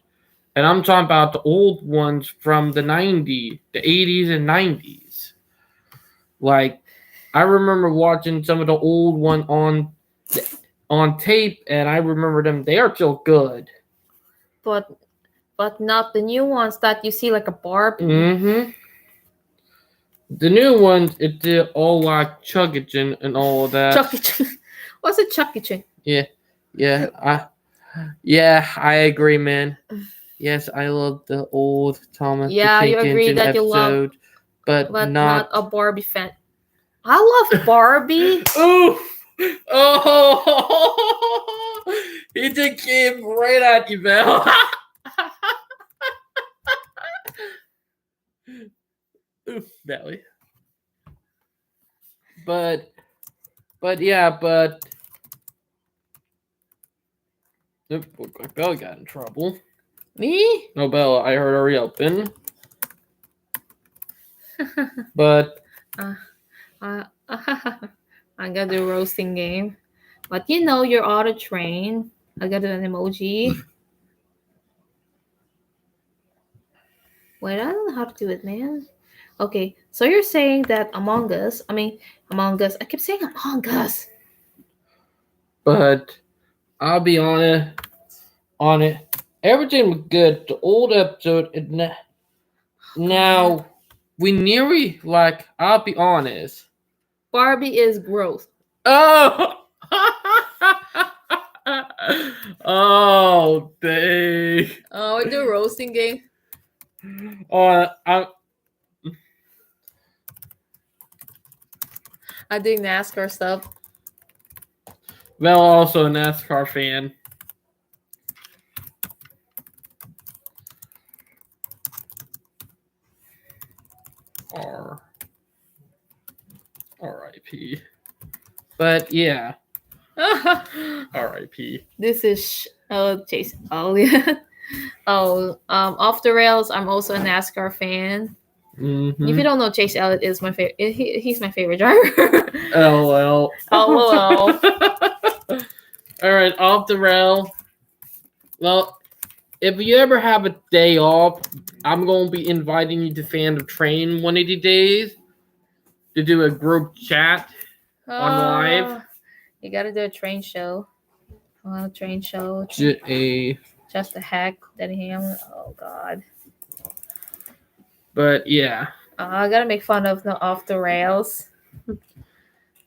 And I'm talking about the old ones from the 90s, the 80s and 90s. Like, I remember watching some of the old one on tape, and I remember them. They are still good. But not the new ones that you see like a Barbie. The new ones, it's all like Chuck E. Cheese and all of that. Chuck E. Cheese. What's a Chuck E. Cheese? Yeah. I agree, man. Yes, I love the old Thomas the Tank you agree Engine that episode, you love, but not a Barbie fan. I love Barbie. Oh, he just came right at you, Belle. Oof, Belly. But Oop, looked like Bella got in trouble. Me? No, Bella, I heard her yelping. But I got the roasting game. But you're auto trained. I got an emoji. Wait, I don't know how to do it, man. Okay, so you're saying that Among Us, I keep saying Among Us. But I'll be honest, everything was good. The old episode, now we nearly, like, I'll be honest. Barbie is growth. Oh! Oh, dang. Oh, we do roasting game. I do NASCAR stuff. Well, also a NASCAR fan. R.I.P. But yeah. R.I.P. This is Chase Elliott. Off the rails. I'm also a NASCAR fan. If you don't know, Chase Elliott is my favorite. He's my favorite driver. LOL. LOL. All right, off the rail. Well, if you ever have a day off, I'm going to be inviting you to Fan of Train one of these days to do a group chat on live. You got to do a train show. Train show. Just a heck. Oh, God. But, yeah. I got to make fun of the off the rails.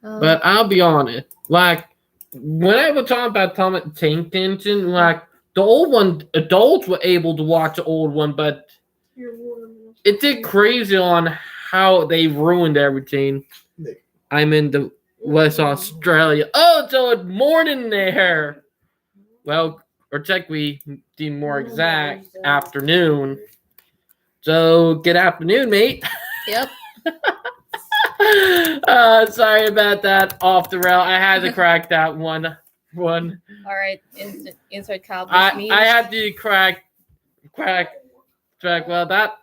But I'll be honest. Like, when I was talking about Thomas the Tank Engine, like, the old one, adults were able to watch the old one, but it did crazy on how they ruined everything. I'm in the West Australia. Oh, so it's morning there. Well, or technically, be more exact, afternoon. So, good afternoon, mate. Yep. Sorry about that. Off the rail. I had to crack that one. All right, insert Cowboys. I had to crack. Well, that.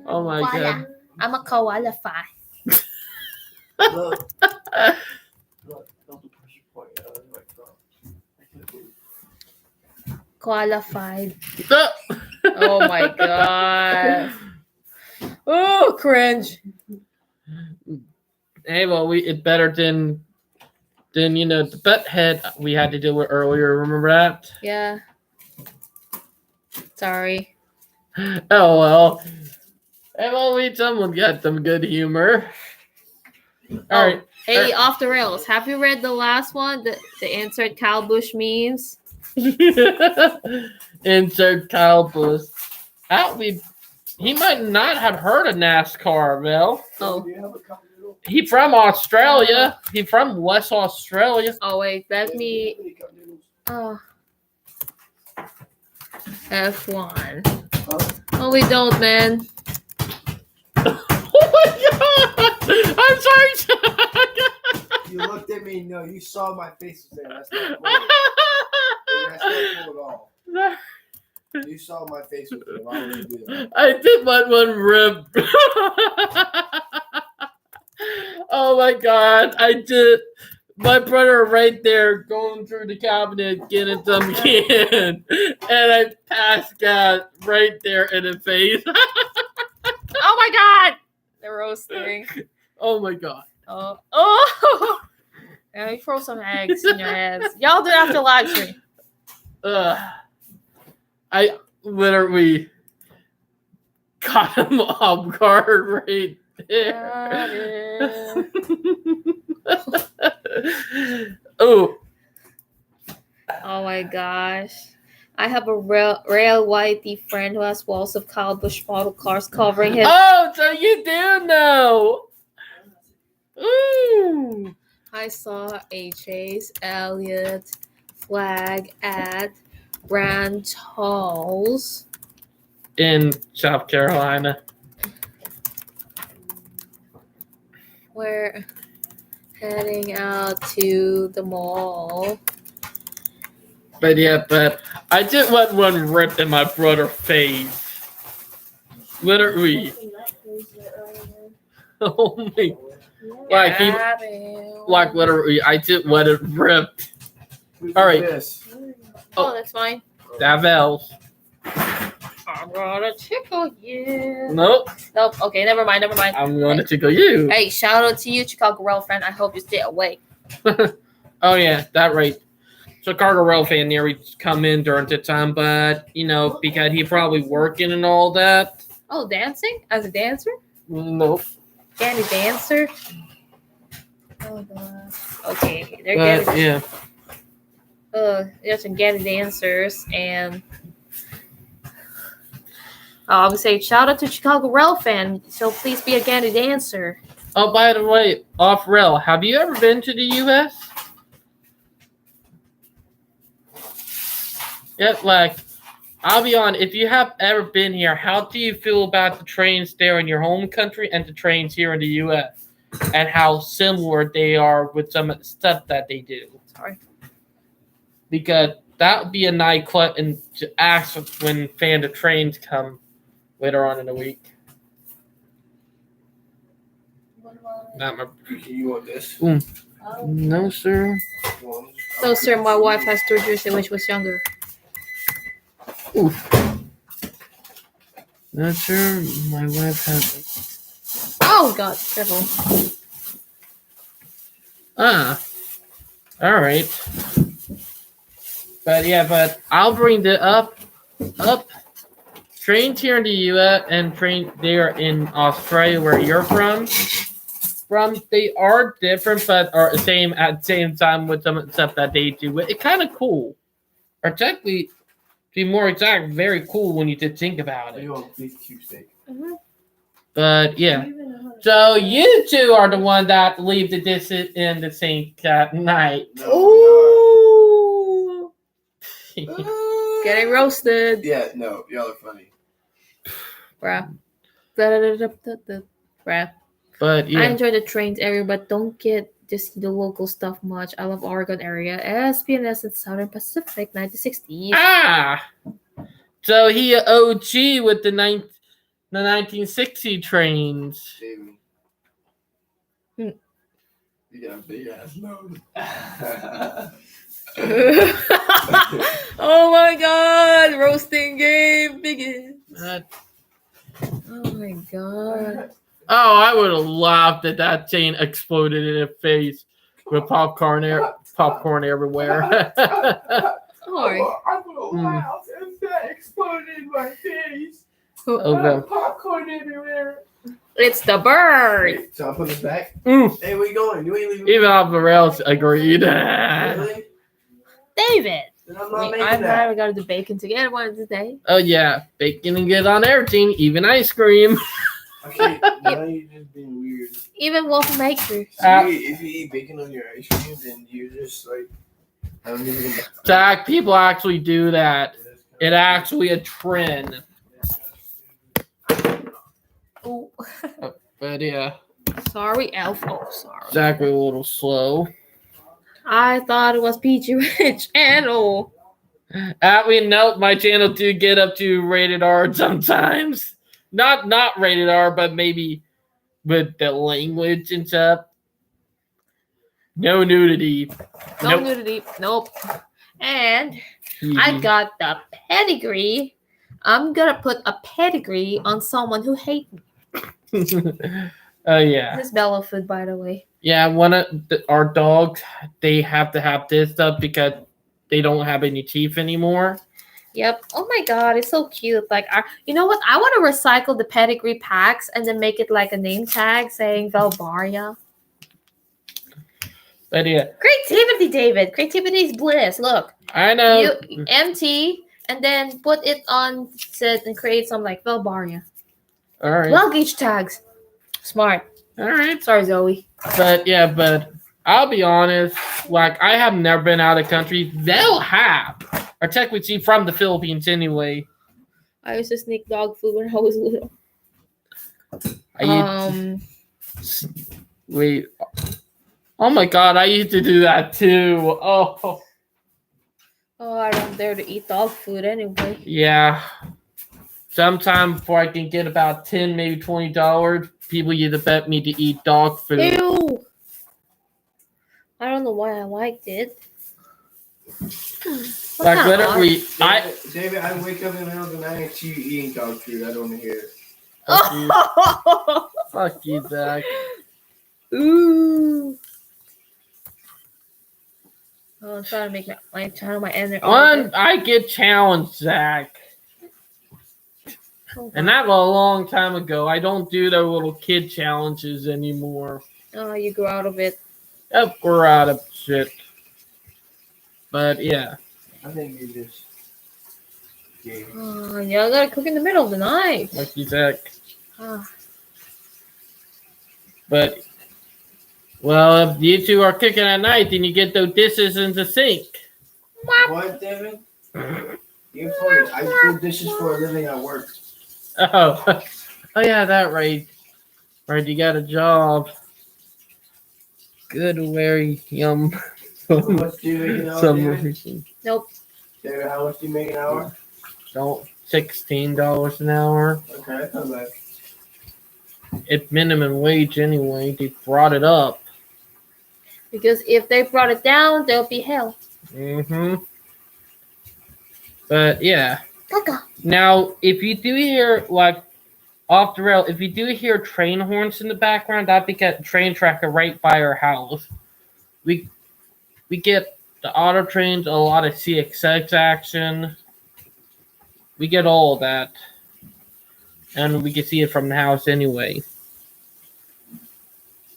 Oh my god. I'm a qualify. Qualified. Oh my god. Oh, cringe. Hey, well, it's better than Then the butt head we had to deal with earlier. Remember that? Yeah. Sorry. Oh well. I've always someone got some good humor. All right. Hey, off the rails. Have you read the last one? The insert Kyle Busch memes? Insert Kyle Busch. He might not have heard of NASCAR, Mel. Oh. He from Australia. He from West Australia. Oh wait, let me. Oh. F1. Oh, we don't, man. Oh my god! I'm sorry. You looked at me. No, you saw my face was there. That's not cool. That's not cool at all. You saw my face was there. Why would you do that? I did one rip. Oh my god! I did. My brother right there going through the cabinet getting some can, and I passed out right there in the face. Oh my god! The roasting. Oh my god. Oh. Yeah, you throw some eggs in your heads. Y'all do it after live stream. I literally caught him off guard right there. Oh. Oh my gosh. I have a real whitey friend who has walls of Kyle Busch model cars covering his. Oh, so you do know. Ooh. I saw a Chase Elliott flag at Branch Halls In South Carolina. We're heading out to the mall. But I did let one rip in my brother's face. Literally. Oh my. Like literally, I did let it rip. All right. Oh, that's fine. Davels. I'm gonna tickle you. Nope. Okay, never mind. I'm gonna tickle you. Hey, shout out to you, Chicago Rail friend. I hope you stay awake. Oh yeah, that right. Chicago Rail fan nearly come in during the time, but because he probably working and all that. Oh, dancing as a dancer? Nope. Candy dancer. Oh god. Okay, they're getting. Yeah. There's some Getty dancers, and I would say shout out to Chicago Rail fan. So please be a Getty dancer. Oh, by the way, off rail, have you ever been to the U.S.? Yep, I'll be on. If you have ever been here, how do you feel about the trains there in your home country and the trains here in the U.S. and how similar they are with some of the stuff that they do? Sorry. Because that would be a nice question to ask when fan of trains come later on in the week. Not my. You want this? No, sir. No, sir. My wife has surgery when she was younger. Oof. Not sure. My wife has. Oh God! Careful. All right. But I'll bring the up. Trains here in the U.S. and trains there in Australia, where you're from. They are different, but are the same at the same time with some stuff that they do. It's kind of cool. Or technically, to be more exact, very cool when you did think about it. Mm-hmm. But yeah. So you two are the one that leave the disc in the sink at night. Ooh. Getting roasted. Yeah, no, y'all are funny. Bruh. But yeah. I enjoy the trains area, but don't get to see the local stuff much. I love Oregon area. SPNS in Southern Pacific, 1960s. So he OG with the 1960 trains. Jamie. You got a big ass nose. Oh my god, roasting game begins. Oh my god. Oh, I would have laughed if that chain exploded in his face. with popcorn everywhere. Sorry. I'm gonna laugh and that exploded in my face. Okay. Popcorn everywhere. It's the bird. Wait, so I'll put this back. Mm. Hey, where you going? You ain't leaving. Even off the rails agreed. Really? David. Then I'm not Wait, making I'm that. glad we got to do bacon together one today. Oh yeah, bacon and get on everything, even ice cream. Okay, now you're just being weird. Even waffle maker. If you eat bacon on your ice cream, then you're just like, I don't even. Zach, people actually do that. It's actually a trend. Oh, But yeah, sorry, Elf. Oh, sorry. Zach was a little slow. I thought it was PG-rich channel. We know my channel do get up to rated R sometimes. Not rated R, but maybe with the language and stuff. No nudity. No Nope. nudity. Nope. And I got the pedigree. I'm gonna put a pedigree on someone who hates me. Oh yeah. This is Bella food, by the way. Yeah, one of our dogs, they have to have this stuff because they don't have any teeth anymore. Yep. Oh my god, it's so cute. Like, you know what? I want to recycle the pedigree packs and then make it like a name tag saying Velbaria. But yeah, Creativity, David. Creativity is bliss. Look, I know. you empty and then put it on set and create some like Velbaria. All right. Luggage tags. Smart. All right. Sorry, Zoe. But I'll be honest. Like, I have never been out of country. They'll have, or technically from the Philippines anyway. I used to sneak dog food when I was little. Wait. Oh my god, I used to do that too. Oh. Oh, I don't dare to eat dog food anyway. Yeah. Sometime before I can get about $10, maybe $20, people used to bet me to eat dog food. Ew. I don't know why I liked it. Like literally, David, I wake up in the middle of the night and see you eating dog food. I don't want to hear it. Fuck you, Zach. Ooh. Oh, I'm trying to make my channel my energy. I get challenged, Zach. And that was a long time ago. I don't do those little kid challenges anymore. Oh, you grew out of it. Yep, we're out of shit. But yeah. I think you just. Yeah. Oh, yeah, I gotta cook in the middle of the night. Like you, Zach. Ah. But, well, if you two are cooking at night, then you get those dishes in the sink. What, David? You're funny. I do dishes for a living at work. Oh, oh yeah, that right. Right, you got a job. Good, very yum. How much do you make an hour, David? Nope. David, how much do you make an hour? Don't $16 an hour. Okay, that's not bad. It's minimum wage anyway. They brought it up. Because if they brought it down, there'll be hell. Mm-hmm. But yeah. Caca. Now, if you do hear like off the rail, if you do hear train horns in the background, that'd be a train tracker right by our house. We get the auto trains, a lot of CXX action. We get all of that. And we can see it from the house anyway.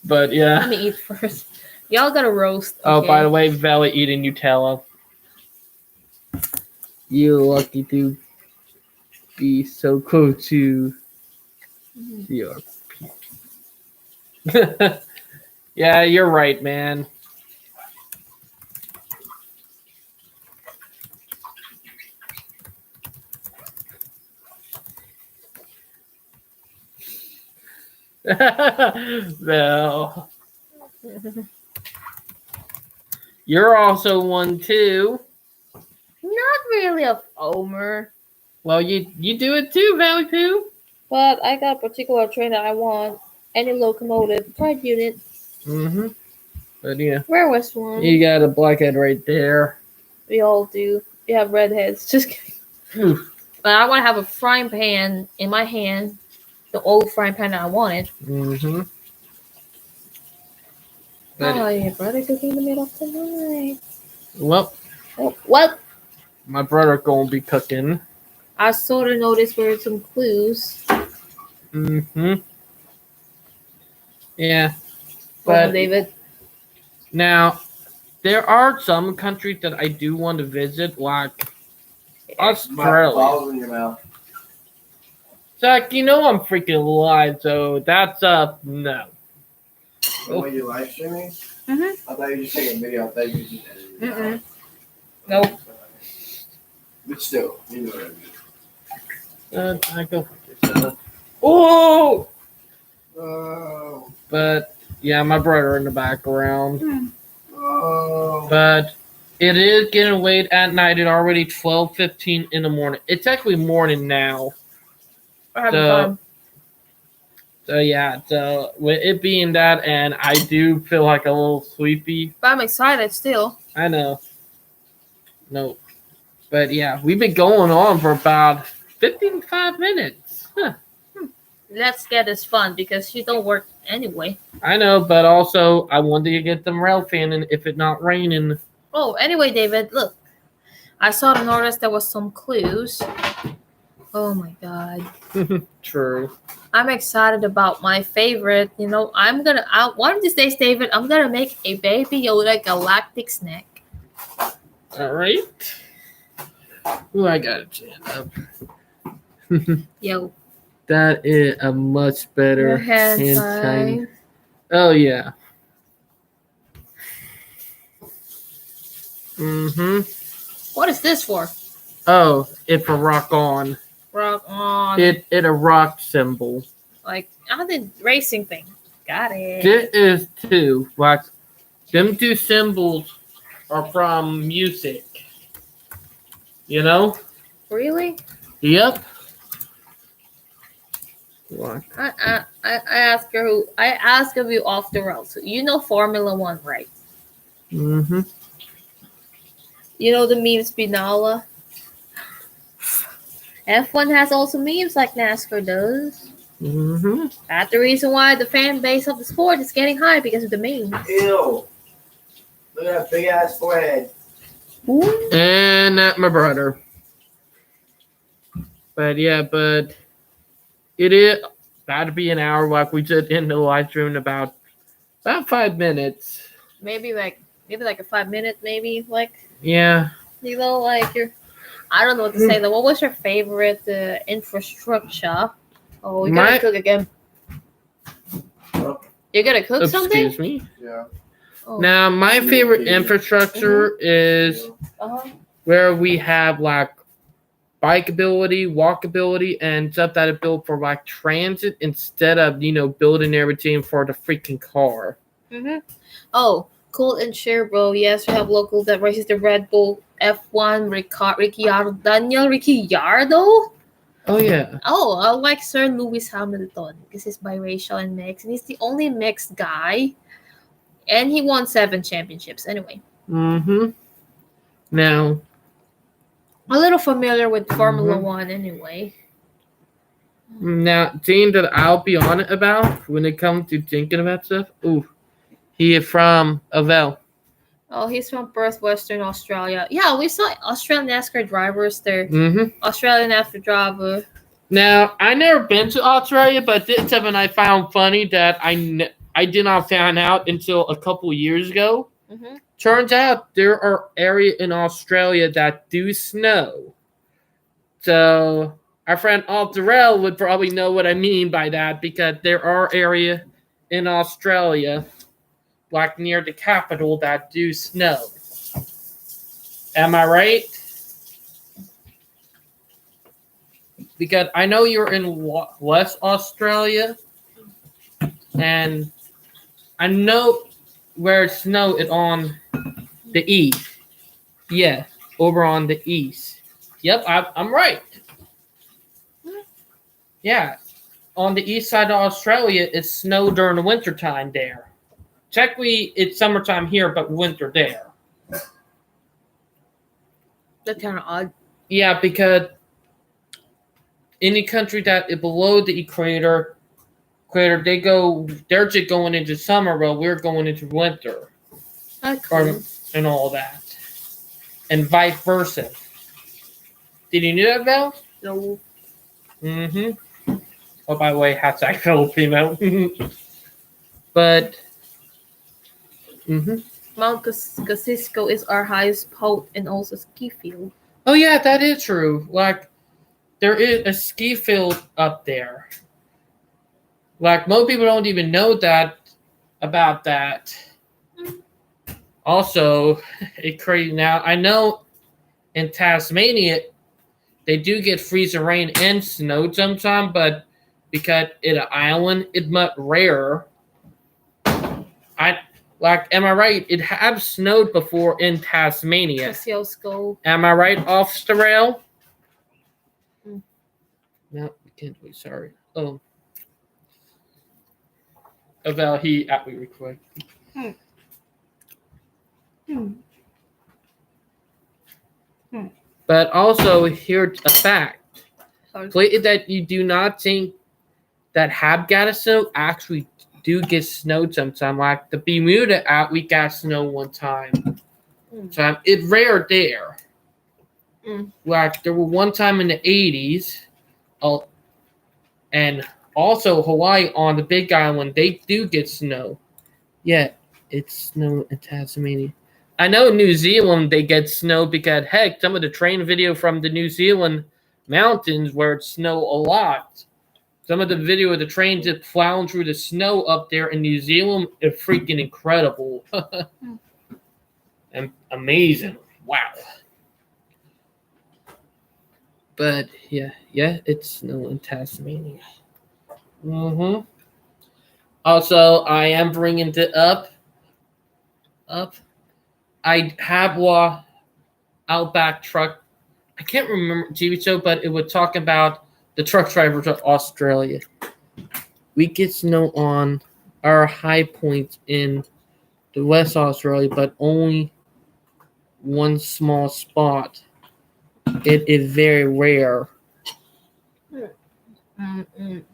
But yeah. Let me eat first. Y'all gotta roast. Oh, okay? by the way, Vela eating Nutella. You lucky to be so close to your Yeah, you're right, man. Well, you're also one too. Not really a foamer. Well, you do it too, Valley Poo. But I got a particular train that I want. Any locomotive. Pride unit. Mm-hmm. But yeah. Where was one? You got a blackhead right there. We all do. We have redheads. Just kidding. Oof. But I want to have a frying pan in my hand. The old frying pan that I wanted. Mm-hmm. But Oh, your brother cooking in the middle of the night. well, Oh, well, my brother gonna be cooking. I sort of noticed where some clues. Mm-hmm. Yeah. Well, But David. now there are some countries that I do want to visit, like Australia. Balls in your mouth. Zach, you know I'm freaking live, so that's no. The way you live streaming? Mhm. I thought you were just taking a video. I thought you were just editing it. Mm-mm. Nope. But still, you know what I mean. I go for yourself. Oh! Oh. But yeah, my brother in the background. Oh. But it is getting late at night. It's already 12:15 in the morning. It's actually morning now. We're having So- fun. So yeah, so with it being that, and I do feel like a little sleepy. But I'm excited still. I know. No. But yeah, we've been going on for about 55 minutes. Huh. Let's get this fun because she don't work anyway. I know, but also I wanted to get them rail fanning if it's not raining. Oh, anyway, David, look. I saw the notice there was some clues. Oh my god. True. I'm excited about my favorite. You know, one of these days, David, I'm gonna make a Baby Yoda galactic snack. All right. Ooh, I gotta stand up. Yo, That is a much better your hand hand sign. sign. Oh yeah. Mm-hmm. What is this for? Oh, it's a rock on. Rock on. It a rock symbol. Like, the racing thing. Got it. This is too. Like them two symbols are from music. You know? Really? Yep. What? I asked of you off the road. So you know Formula One, right? Mm-hmm. You know the meme Spinola? F1 has also memes like NASCAR does. Mm-hmm. That's the reason why the fan base of the sport is getting high because of the memes. Ew. Look at that big ass forehead. Ooh. And my brother. But yeah, but it is about to be an hour like we did in the live stream in about 5 minutes. Maybe like a 5 minute, maybe like Yeah. you know, like I don't know what to say though. What was your favorite infrastructure? Oh, you're gonna cook again. You're gonna cook something? Excuse me. Yeah. Oh. Now, my favorite infrastructure is Uh-huh. where we have like bikeability, walkability, and stuff that is built for like transit instead of building everything for the freaking car. Mm-hmm. Oh, cool and share, bro. Yes, we have locals that races the Red Bull F1 Daniel Ricciardo. Oh yeah. Oh, I like Sir Lewis Hamilton because he's biracial and mixed, and he's the only mixed guy. And he won 7 championships anyway. Mm-hmm. Now, A little familiar with Formula One anyway. thing that I'll be on it about when it comes to thinking about stuff. Ooh, he is from Avell. Oh, he's from Perth, Western Australia. Yeah, we saw Australian NASCAR drivers there. Mm-hmm. Australian NASCAR driver. Now, I never been to Australia, but this is something I found funny that I did not find out until a couple years ago. Mm-hmm. Turns out there are areas in Australia that do snow. So our friend Altarell would probably know what I mean by that because there are areas in Australia, like near the capital, that do snow. Am I right? Because I know you're in West Australia, and I know where snow is on the east. Yeah, over on the east. Yep, I'm right. Yeah, on the east side of Australia, it's snow during the wintertime there. Technically, it's summertime here, but winter there. That's kind of odd. Yeah, because any country that is below the equator, equator, they're just going into summer, while we're going into winter, Okay. and all that, and vice versa. Did you know that, Val? No. Mm-hmm. Oh, by the way, hashtag Filipino. But, mm-hmm. Mount Casico is our highest point and also ski field. Oh yeah, that is true. Like, there is a ski field up there. Like, most people don't even know that about that. Also, it's crazy now. I know in Tasmania they do get freezing rain and snow sometimes, but because it's an island, it's much rarer. Am I right? It have snowed before in Tasmania. Kosciuszko. Am I right, off the rail? Mm. No, we can't wait. Sorry. Oh. About he at me real quick. But also, here's a fact. That you do not think that have got snow actually do get snowed sometime. Like the Bermuda out, we got snow one time. So it's rare there. Like there were one time in the 80s, and also Hawaii on the Big Island, they do get snow. Yeah, it's snow in Tasmania. I know New Zealand they get snow because heck, some of the train video from the New Zealand mountains where it snow a lot. Some of the video of the train just plowing through the snow up there in New Zealand is freaking incredible. And amazing. Wow. But yeah, it's snow in Tasmania. Also, I am bringing it up. I have Outback truck. I can't remember TV show, but it would talk about the truck drivers of Australia. We get snow on our high points in the West Australia, but only one small spot. It is very rare.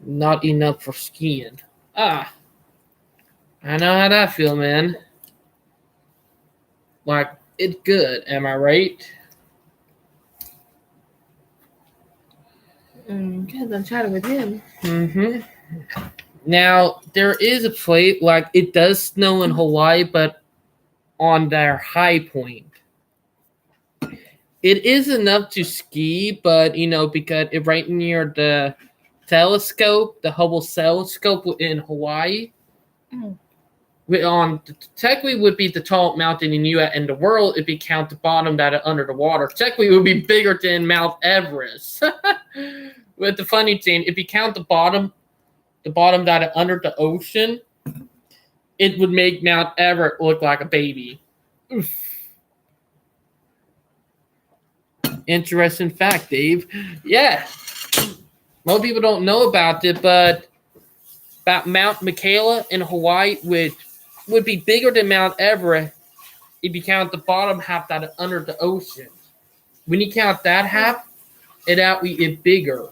Not enough for skiing. I know how that feel, man. Like, it's good, am I right? Because I'm chatting with him. Now, there is a place, like, it does snow in Hawaii, but on their high point. It is enough to ski, but, because it's right near the telescope, the Hubble telescope in Hawaii. Technically would be the tallest mountain in the world if you count the bottom that are under the water. Technically it would be bigger than Mount Everest. But the funny thing, if you count the bottom that are under the ocean, it would make Mount Everest look like a baby. Oof. Interesting fact, Dave. Yeah. Most people don't know about it, but about Mount Michaela in Hawaii would be bigger than Mount Everest if you count the bottom half that are under the ocean. When you count that half, it's bigger.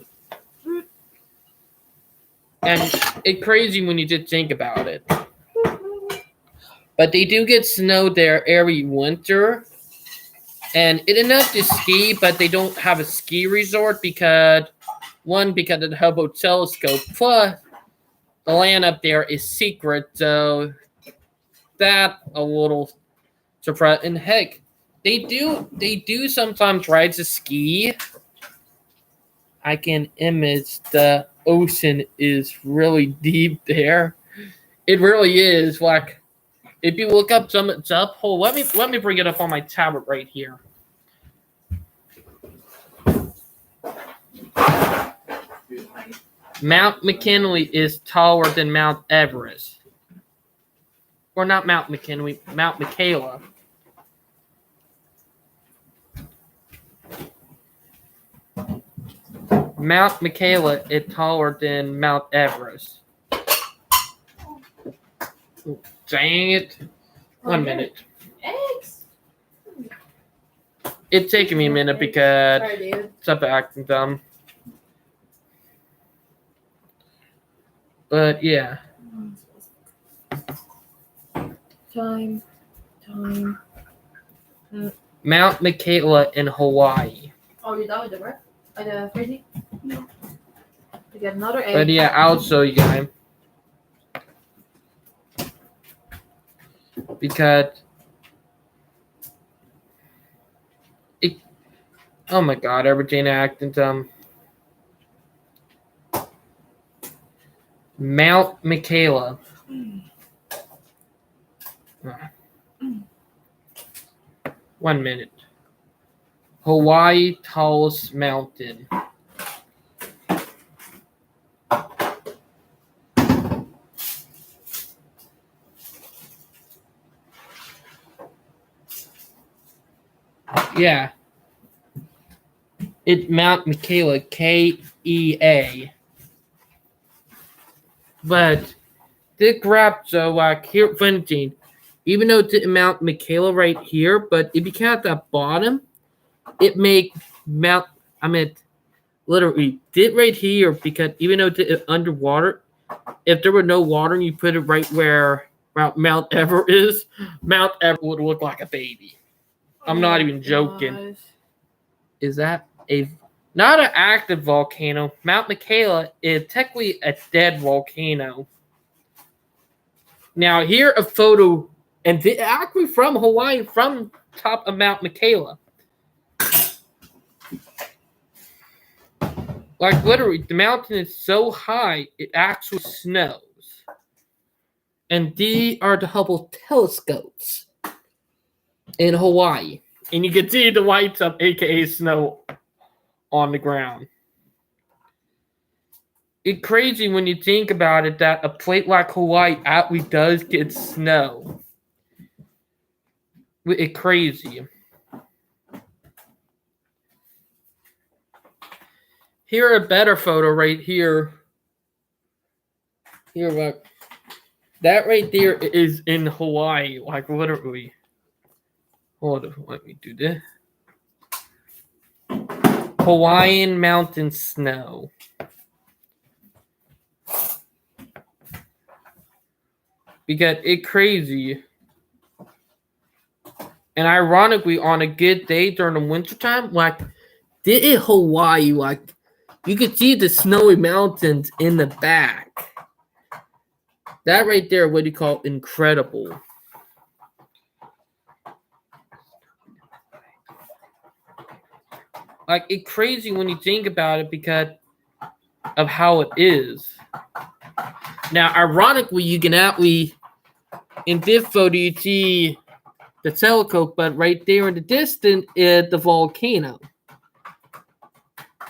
And it's crazy when you just think about it. But they do get snow there every winter. And it's enough to ski, but they don't have a ski resort because of the Hubble telescope. Plus, the land up there is secret, so that a little surprise. And heck, they do sometimes try to ski. I can image the ocean is really deep there. It really is. Like, if you look up let me bring it up on my tablet right here. Mount McKinley is taller than Mount Everest. Or not Mount McKinley, Mount Michaela. Mount Michaela is taller than Mount Everest. Dang it. 1 minute. Eggs. It's taking me a minute because Sorry, dude. it's up acting dumb. Mount Michaela is taller than Mount Everest. Mount Michaela is taller than Mount Everest. Dang it. 1 minute. It's taking me a minute because it's up acting dumb. 1 minute. It's up acting dumb. 1 minute. It's up acting dumb. But yeah. Time. Mount Michaela in Hawaii. Oh, you're done with the work? The crazy? No. You get another egg. But yeah, I'll show you guys. Because oh my god, Regina acting dumb. Mount Michaela. 1 minute. Hawaii tallest mountain. Yeah. It's Mount Michaela, Kea. But the graph, so like here, funny, even though it's Mount Michaela right here, but if you count at the bottom, it make literally did right here because even though it's underwater, if there were no water and you put it right where Mount Everest is, Mount Everest would look like a baby. I'm not even joking. Is that not an active volcano? Mount Michaela is technically a dead volcano. Now here a photo, and actually from Hawaii, from top of Mount Michaela. Like literally, the mountain is so high it actually snows. And these are the Hubble telescopes in Hawaii. And you can see the whites of aka snow on the ground. It's crazy when you think about it that a place like Hawaii actually does get snow. It's crazy. Here a better photo right here. Here, look. That right there is in Hawaii, like literally. Hold on, let me do this. Hawaiian mountain snow. Because it's crazy. And ironically, on a good day during the wintertime, like, did in Hawaii, like, you could see the snowy mountains in the back. That right there, what do you call incredible? Like, it's crazy when you think about it because of how it is. Now, ironically, you can actually, in this photo, you see the telescope, but right there in the distance is the volcano.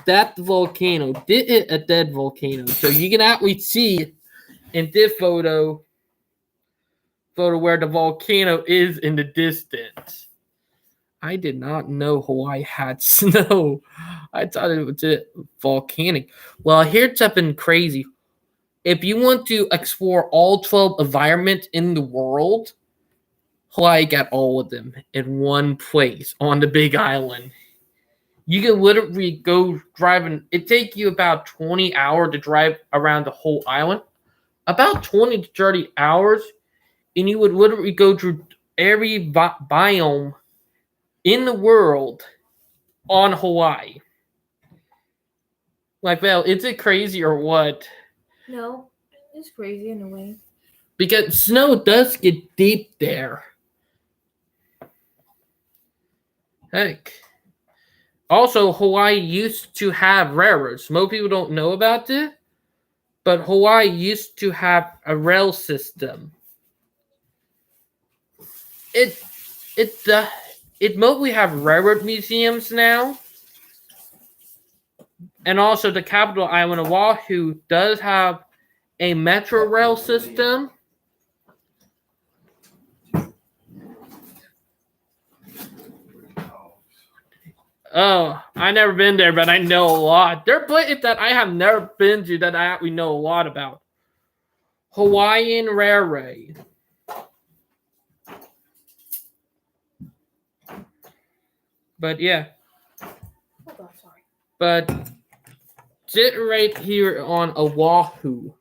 That's the volcano. This is a dead volcano. So you can actually see in this photo where the volcano is in the distance. I did not know Hawaii had snow. I thought it was volcanic. Well, here's something crazy. If you want to explore all 12 environments in the world, Hawaii got all of them in one place on the Big Island. You can literally go driving. It takes you about 20 hours to drive around the whole island. About 20 to 30 hours. And you would literally go through every biome in the world on Hawaii. Like, well, is it crazy or what? No, it's crazy in a way. Because snow does get deep there. Heck. Also, Hawaii used to have railroads. Most people don't know about this, but Hawaii used to have a rail system. It mostly have railroad museums now. And also the capital island of Oahu does have a metro rail system. Oh, I never been there, but I know a lot. There are places that I have never been to that I actually know a lot about. Hawaiian Railway. But yeah. Hold on, sorry. But sit right here on Oahu.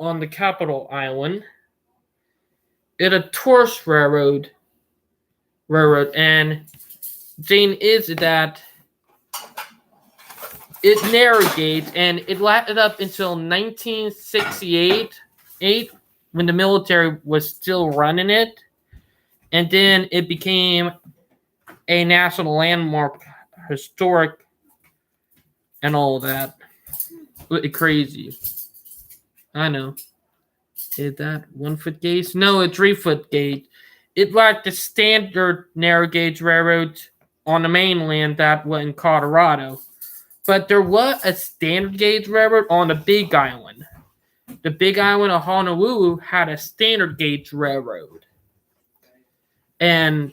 on the capital island. It's a tourist railroad, and thing is that it narrogates, and it lasted up until 1968, when the military was still running it, and then it became a national landmark, historic, and all that. Crazy. I know. Is that 1 foot gauge? No, a 3 foot gauge. It like the standard narrow gauge railroads on the mainland that were in Colorado. But there was a standard gauge railroad on the Big Island. The Big Island of Honolulu had a standard gauge railroad. And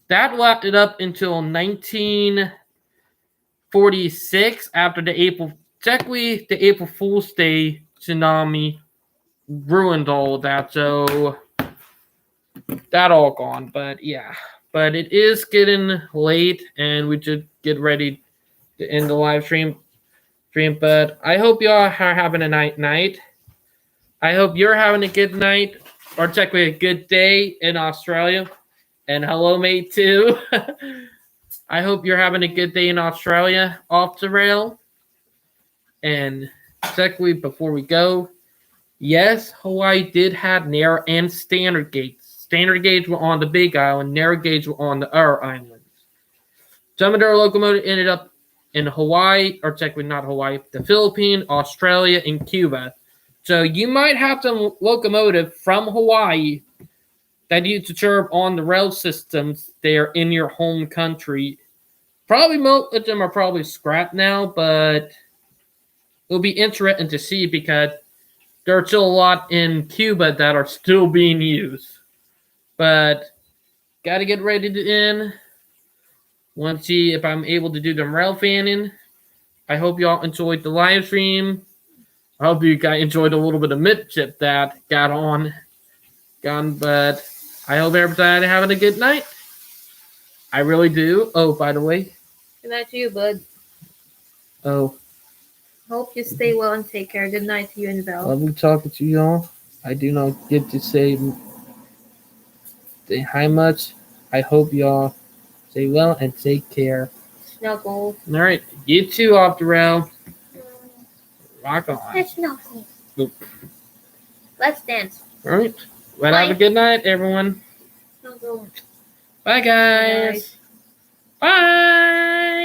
that lasted up until 1946 after the April Fool's Day tsunami ruined all of that. So that all gone. But yeah. But it is getting late and we should get ready to end the live stream. But I hope y'all are having a night. I hope you're having a good night, or technically a good day in Australia. And hello, mate, too. I hope you're having a good day in Australia, off the rail. And technically, before we go, yes, Hawaii did have narrow and standard gauge. Standard gauge were on the Big Island, narrow gauge were on the other islands. Some of their locomotives ended up in Hawaii, or technically not Hawaii, the Philippines, Australia, and Cuba. So you might have some locomotive from Hawaii that you to serve on the rail systems there in your home country. Probably most of them are probably scrapped now, but it'll be interesting to see because there are still a lot in Cuba that are still being used. But gotta get ready to end. Want to see if I'm able to do the rail fanning. I hope y'all enjoyed the live stream. I hope you guys enjoyed a little bit of midship that got on. But I hope everybody having a good night. I really do. Oh, by the way. Good night to you, bud. Oh. Hope you stay well and take care. Good night to you and Val. Lovely talking to y'all. I do not get to say hi much. I hope y'all stay well and take care. Snuggle. All right. You too, off the rail. Rock on. Let's snuggle. Oop. Let's dance. All right. Well, have a good night, everyone. Snuggle. Bye, guys. Bye.